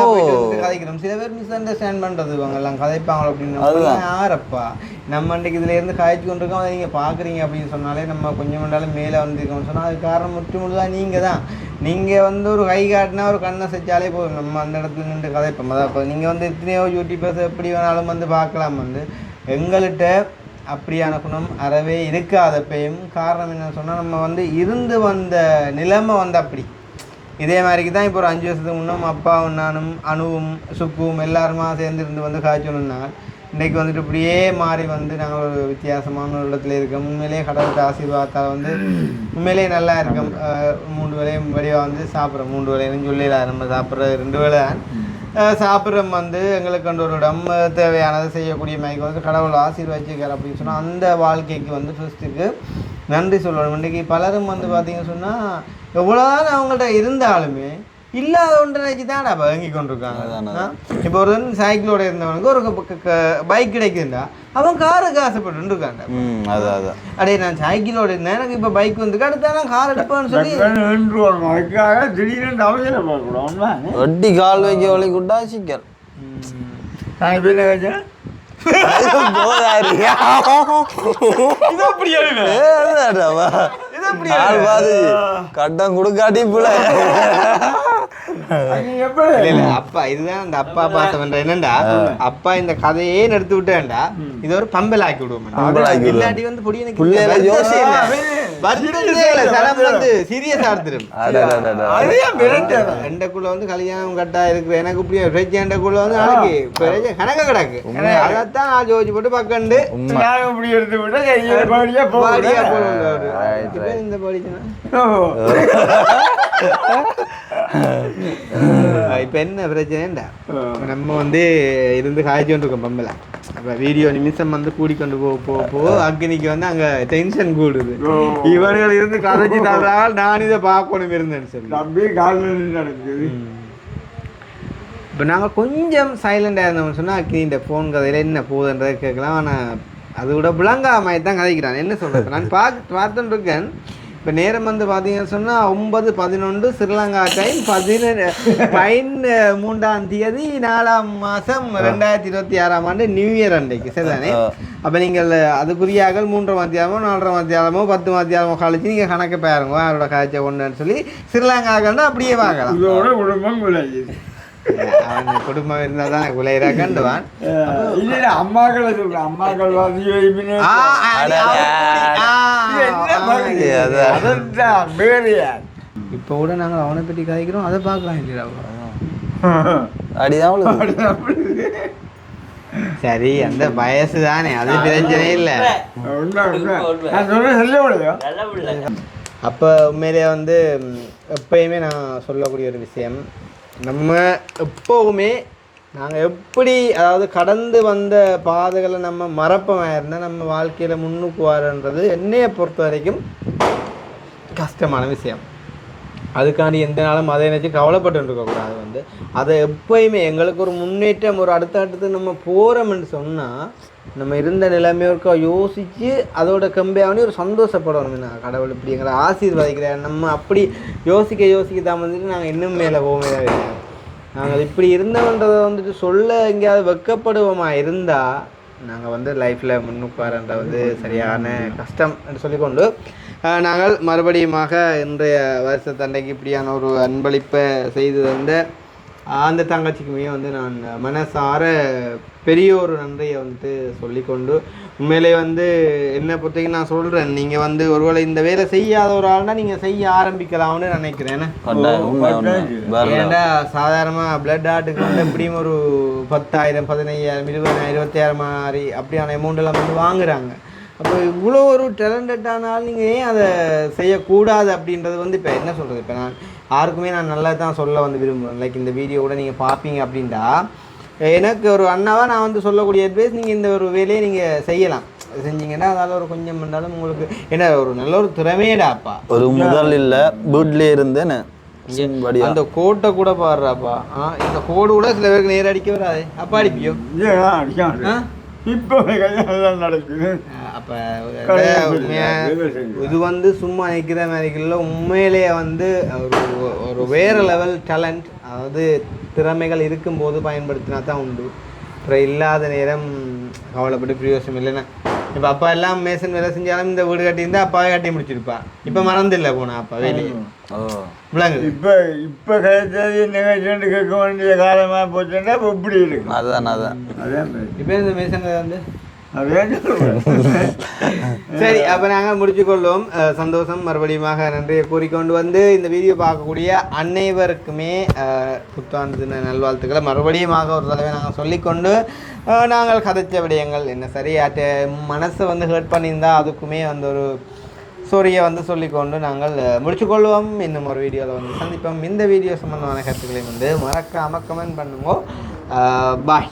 கதைக்கிறோம். சில பேர் மிஸ் அண்டர்ஸ்டாண்ட் பண்றது இவங்க எல்லாம் கதைப்பாங்க அப்படின்னு யாரப்பா நம்ம அன்றைக்கு இதுல இருந்து காய்ச்சி கொண்டிருக்கோம். அதை நீங்க பாக்குறீங்க அப்படின்னு சொன்னாலே நம்ம கொஞ்சம் மண்டாலும் மேல வந்திருக்கோம்னு சொன்னா அது காரணம் முற்றுமுழுதான் நீங்க தான். நீங்க வந்து ஒரு கை காட்டினா ஒரு கண்ணை செஞ்சாலே போதும் நம்ம அந்த இடத்துல நின்று கதைப்போம். அதான் நீங்க வந்து எத்தனையோ யூடியூபர்ஸ் எப்படி வேணாலும் வந்து பார்க்கலாம். வந்து எங்கள்கிட்ட அப்படியான குணம் அறவே இருக்காதப்பையும் காரணம் என்னன்னு சொன்னால் நம்ம வந்து இருந்து வந்த நிலைமை வந்து அப்படி இதே மாதிரிக்கு தான். இப்போ ஒரு 5 வருஷத்துக்கு முன்னும் அப்பாவும் நானும் அணுவும் சுப்பும் எல்லாருமா சேர்ந்துருந்து வந்து காய்ச்சணுன்னாங்க. இன்றைக்கி வந்துட்டு இப்படியே மாறி வந்து நாங்கள் ஒரு வித்தியாசமான ஒரு இடத்துல இருக்கோம். உண்மையிலேயே கடவுளுக்கு ஆசீர்வாதத்தால் வந்து உண்மையிலேயே நல்லா இருக்கோம். 3 வேளையும் வடிவாக வந்து சாப்பிட்றோம். 3 வேளையும் சொல்லலாம் நம்ம சாப்பிட்ற 2 வேளை சாப்பிட்றோம். வந்து எங்களுக்கு அந்த ஒரு இடம் தேவையானதை செய்யக்கூடிய மைக்கு வந்து கடவுள் ஆசீர்வதிச்சிருக்கார் அப்படின்னு சொன்னால் அந்த வாழ்க்கைக்கு வந்து ஃபர்ஸ்ட்டுக்கு நன்றி சொல்லணும். இன்றைக்கி பலரும் வந்து பார்த்தீங்கன்னு சொன்னால் எவ்வளோதான் அவங்கள்ட்ட இருந்தாலுமே இல்லாத ஒன்றை நினைச்சு தான் அப்போ வாங்கி கொண்டிருக்காங்க. இப்போ ஒரு சைக்கிளோட இருந்தவனுக்கு ஒரு பைக் கிடைக்குதுண்டா அவன் காருக்கு ஆசைப்பட்டு இருக்காங்க. அடே நான் சைக்கிளோட இருந்தேன் எனக்கு இப்போ பைக் வந்து அடுத்தா நான் கார் எடுப்பேன்னு சொல்லி திடீர்னு அவசியம் வட்டி கால் வைக்க வழி கூட்டா சிக்கல் கட்டம் கொடுக்காட்டி போல அப்பா இதுதான் அந்த அப்பா பாசம் என்னண்டா அப்பா இந்த கதையே எடுத்து விட்டேன்டா இது ஒரு பம்பல் ஆக்கி விடுவோம். இல்லாட்டி வந்து சீரியஸா எடுத்துரும். எண்டக்குள்ள வந்து கல்யாணம் கட்டா இருக்கு எனக்கு இப்படி எண்டக்குள்ள வந்து நாளைக்கு கணக்க கிடக்கு. அதைத்தான் நான் ஜோதிச்சு போட்டு பக்கண்டு இப்படி எடுத்து விட்டா இந்த படிச்சுனா இப்போ என்ன பிரச்சனைண்டா நம்ம வந்து இருந்து காய்ச்சி இருக்கோம் பம்பல. அப்போ வீடியோ நிமிஷம் வந்து கூடிக்கொண்டு போ அக்னிக்கு வந்து அங்கே டென்ஷன் கூடுது. இவர்கள் இருந்து கதைச்சி தள்ளுறாங்க நான் இதை பார்க்கணும் இருந்தேன்னு சொல்லி நடக்குது. இப்போ நாங்கள் கொஞ்சம் சைலண்டாக இருந்தோம்னு சொன்னால் அக்னின்ற ஃபோன் கதையில் என்ன போகுதுன்றதை கேட்கலாம். ஆனால் அது விட விளங்காமல் தான் கதைக்கிறான். என்ன சொல்கிறது நான் பார்த்துட்டு இருக்கேன். இப்போ நேரம் வந்து பார்த்தீங்கன்னு சொன்னால் 9-11 ஸ்ரீலங்கா டைம் 13ஆம் தேதி 4ஆம் மாதம் 2026 நியூ இயர் அன்றைக்கு சரிதானே. அப்போ நீங்கள் அதுக்குரியாக்கள் 3 மத்தியாலமோ 4 மத்தியாலமோ 10 மத்தியாலமோ கழிச்சு நீங்கள் கணக்கு பாருங்க அவரோட காய்ச்சல் கொண்டுன்னு சொல்லி ஸ்ரீலங்காக்கள்னா அப்படியே வாங்கலாம். இதோட குடும்பம் குலையுது. அவன் குடும்பம் இருந்தால் தான் குலையிறா கண்டுவான். இல்லை அம்மாக்களை சொல்கிறேன், அம்மாக்கள் இப்போ கூட நாங்கள் அவனை பற்றி கதைக்கிறோம், அதை பார்க்கலாம் இல்லையா? சரி, அந்த வயசு தானே, அது பிரச்சனை இல்லை. அப்போ உண்மையிலே வந்து எப்பயுமே நான் சொல்லக்கூடிய ஒரு விஷயம், நம்ம எப்போவுமே நாங்கள் எப்படி அதாவது கடந்து வந்த பாதைகளை நம்ம மறப்பமாக இருந்தால் நம்ம வாழ்க்கையில் முன்னுக்கு வரன்றது என்னையை பொறுத்த வரைக்கும் கஷ்டமான விஷயம். அதுக்காண்டி எந்த நாளும் அதை நினச்சி கவலைப்பட்டு இருக்கக்கூடாது. வந்து அதை எப்போயுமே எங்களுக்கு ஒரு முன்னேற்றம் ஒரு அடுத்து நம்ம போகிறோம்னு சொன்னால் நம்ம இருந்த நிலைமையோருக்கா யோசித்து அதோட கம்பேனி ஒரு சந்தோஷப்படணும். நான் கடவுள் இப்படி எங்களை ஆசீர்வதிக்கிறேன், நம்ம அப்படி யோசிக்க தான் வந்துட்டு நாங்கள் இன்னும் மேலே போகவே இல்லை. நாங்கள் இப்படி இருந்தோன்றதை வந்துட்டு சொல்ல எங்கேயாவது வெக்கப்படுவோமா இருந்தால் நாங்கள் வந்து லைஃப்பில் முன்னுக்கு வரன்ற வந்து சரியான கஷ்டம் என்று சொல்லிக்கொண்டு நாங்கள் மறுபடியுமாக இன்றைய வருஷத்தண்டைக்கு இப்படியான ஒரு அன்பளிப்பை செய்து தந்த அந்த தங்கச்சிக்குமே வந்து நான் மனசார பெரிய ஒரு நன்றியை வந்துட்டு சொல்லிக்கொண்டு உண்மையிலே வந்து என்னை பொறுத்தவரைக்கும் நான் சொல்கிறேன், நீங்கள் வந்து ஒருவேளை இந்த வேலை செய்யாத ஒரு ஆள்னா நீங்கள் செய்ய ஆரம்பிக்கலாம்னு நினைக்கிறேன். ஏன்னா சாதாரணமாக பிளட் ஆர்ட்டுக்கு வந்து எப்படியும் ஒரு 10,000 15,000 20,000 25,000 மாதிரி அப்படியான அமௌண்ட்டெல்லாம் வந்து வாங்குறாங்க. அப்போ இவ்வளோ ஒரு டேலண்டடானாலும் நீங்கள் ஏன் அதை செய்யக்கூடாது அப்படின்றது வந்து இப்போ என்ன சொல்கிறது, இப்போ நான் யாருக்குமே நான் நல்லா தான் சொல்ல வந்து விரும்புகிறேன். லைக் இந்த வீடியோ கூட நீங்கள் பார்ப்பீங்க அப்படின்டா எனக்கு ஒரு அண்ணாவாக நான் வந்து சொல்லக்கூடிய அட்வைஸ், நீங்கள் இந்த ஒரு வேலையை நீங்கள் செய்யலாம், செஞ்சீங்கன்னா அதால் ஒரு கொஞ்சம் பண்ணாலும் உங்களுக்கு என்ன ஒரு நல்ல ஒரு திறமையடாப்பா. ஒரு முதல் இல்லை வீட்லேயே இருந்தேன்னு அந்த கோட்டை கூட பாடுறாப்பா. இந்த கோடு கூட சில பேருக்கு நேரம் அடிக்க வராது, அப்பா அடிப்பியோ? இப்போ நடக்குது. அப்போ இது வந்து சும்மா நிற்கிற மாதிரிகளில் உண்மையிலேயே வந்து ஒரு வேறு லெவல் டேலண்ட், அதாவது திறமைகள் இருக்கும்போது பயன்படுத்தினா தான் உண்டு. அப்புறம் இல்லாத நேரம் கவலைப்பட்டு பிரயோசனம் இல்லைன்னா. இப்போ அப்பா எல்லாம் மேசன் வேலை செஞ்சாலும் இந்த வீடு கட்டியிருந்தா அப்பாவே கட்டி முடிச்சிருப்பா. இப்போ மறந்துடல போனா அப்பா வேலையை விளங்குது. இப்போ கிடைச்சது நிகழ்ச்சி கேட்க வேண்டிய காலமாக போச்சுன்னா இப்போ இப்படி இருக்கு. அதான் இப்போ இந்த மேசன் வந்து சரி. அப்போ நாங்கள் முடிச்சுக்கொள்வோம். சந்தோஷம். மறுபடியுமாக நன்றியை கூறிக்கொண்டு வந்து இந்த வீடியோ பார்க்கக்கூடிய அனைவருக்குமே புத்தாண்டு தின நல்வாழ்த்துக்களை மறுபடியுமாக ஒரு தடவை நாங்கள் சொல்லிக்கொண்டு நாங்கள் கதைச்ச விடயங்கள் என்ன சரியாட்ட மனசை வந்து ஹர்ட் பண்ணியிருந்தால் அதுக்குமே அந்த ஒரு ஸ்டோரியை வந்து சொல்லிக்கொண்டு நாங்கள் முடிச்சுக்கொள்வோம். இன்னும் ஒரு வீடியோவில் வந்து சந்திப்போம். இந்த வீடியோ சம்பந்தமான கருத்துக்களை வந்து மறக்காமல் கமெண்ட் பண்ணுவோம். பாய்.